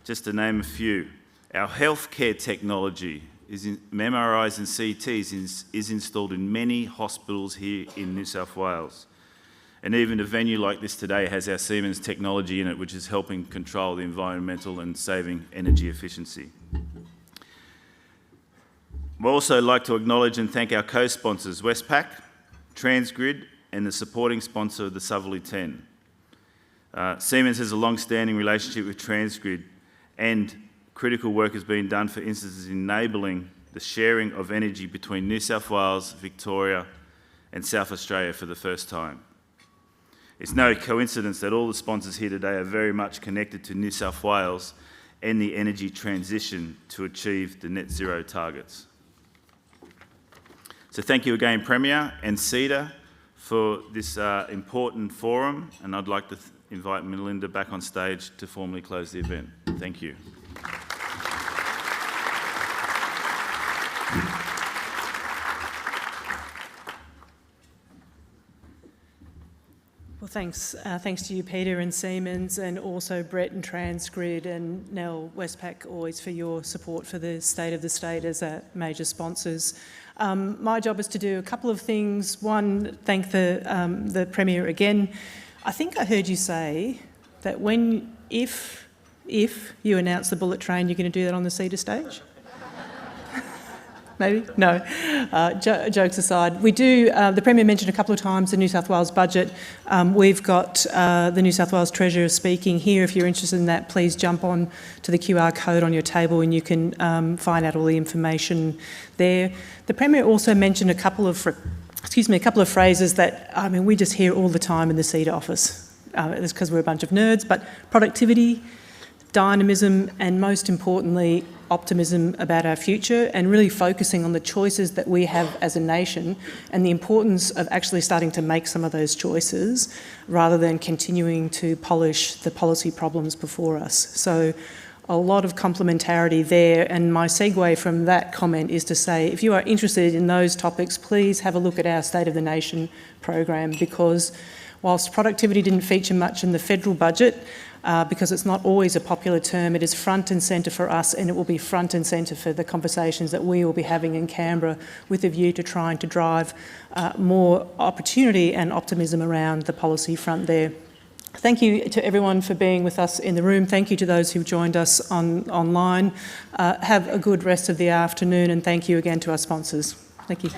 [SPEAKER 4] just to name a few. Our healthcare technology MRIs and CTs is installed in many hospitals here in New South Wales. And even a venue like this today has our Siemens technology in it, which is helping control the environmental and saving energy efficiency. We'd also like to acknowledge and thank our co-sponsors, Westpac, Transgrid, and the supporting sponsor of the Southerly 10. Siemens has a long-standing relationship with Transgrid, and critical work has been done, for instance, enabling the sharing of energy between New South Wales, Victoria, and South Australia for the first time. It's no coincidence that all the sponsors here today are very much connected to New South Wales and the energy transition to achieve the net zero targets. So thank you again, Premier and CEDA, for this important forum, and I'd like to invite Melinda back on stage to formally close the event. Thank you.
[SPEAKER 5] Well, Thanks to you, Peter and Siemens, and also Brett and Transgrid and Nell Westpac always for your support for the State of the State as major sponsors. My job is to do a couple of things. One, thank the Premier again. I think I heard you say that if you announce the bullet train, you're going to do that on the CEDA stage? Maybe? No. Jokes aside, we do, the Premier mentioned a couple of times the New South Wales budget. We've got the New South Wales Treasurer speaking here. If you're interested in that, please jump on to the QR code on your table and you can find out all the information there. The Premier also mentioned a couple of phrases that, I mean, we just hear all the time in the CEDA office. It's because we're a bunch of nerds, but productivity, dynamism, and most importantly, optimism about our future, and really focusing on the choices that we have as a nation and the importance of actually starting to make some of those choices rather than continuing to polish the policy problems before us. So a lot of complementarity there, and my segue from that comment is to say, if you are interested in those topics, please have a look at our State of the Nation program, because whilst productivity didn't feature much in the federal budget, because it's not always a popular term, it is front and centre for us, and it will be front and centre for the conversations that we will be having in Canberra with a view to trying to drive more opportunity and optimism around the policy front there. Thank you to everyone for being with us in the room. Thank you to those who've joined us online. Have a good rest of the afternoon, and thank you again to our sponsors. Thank you.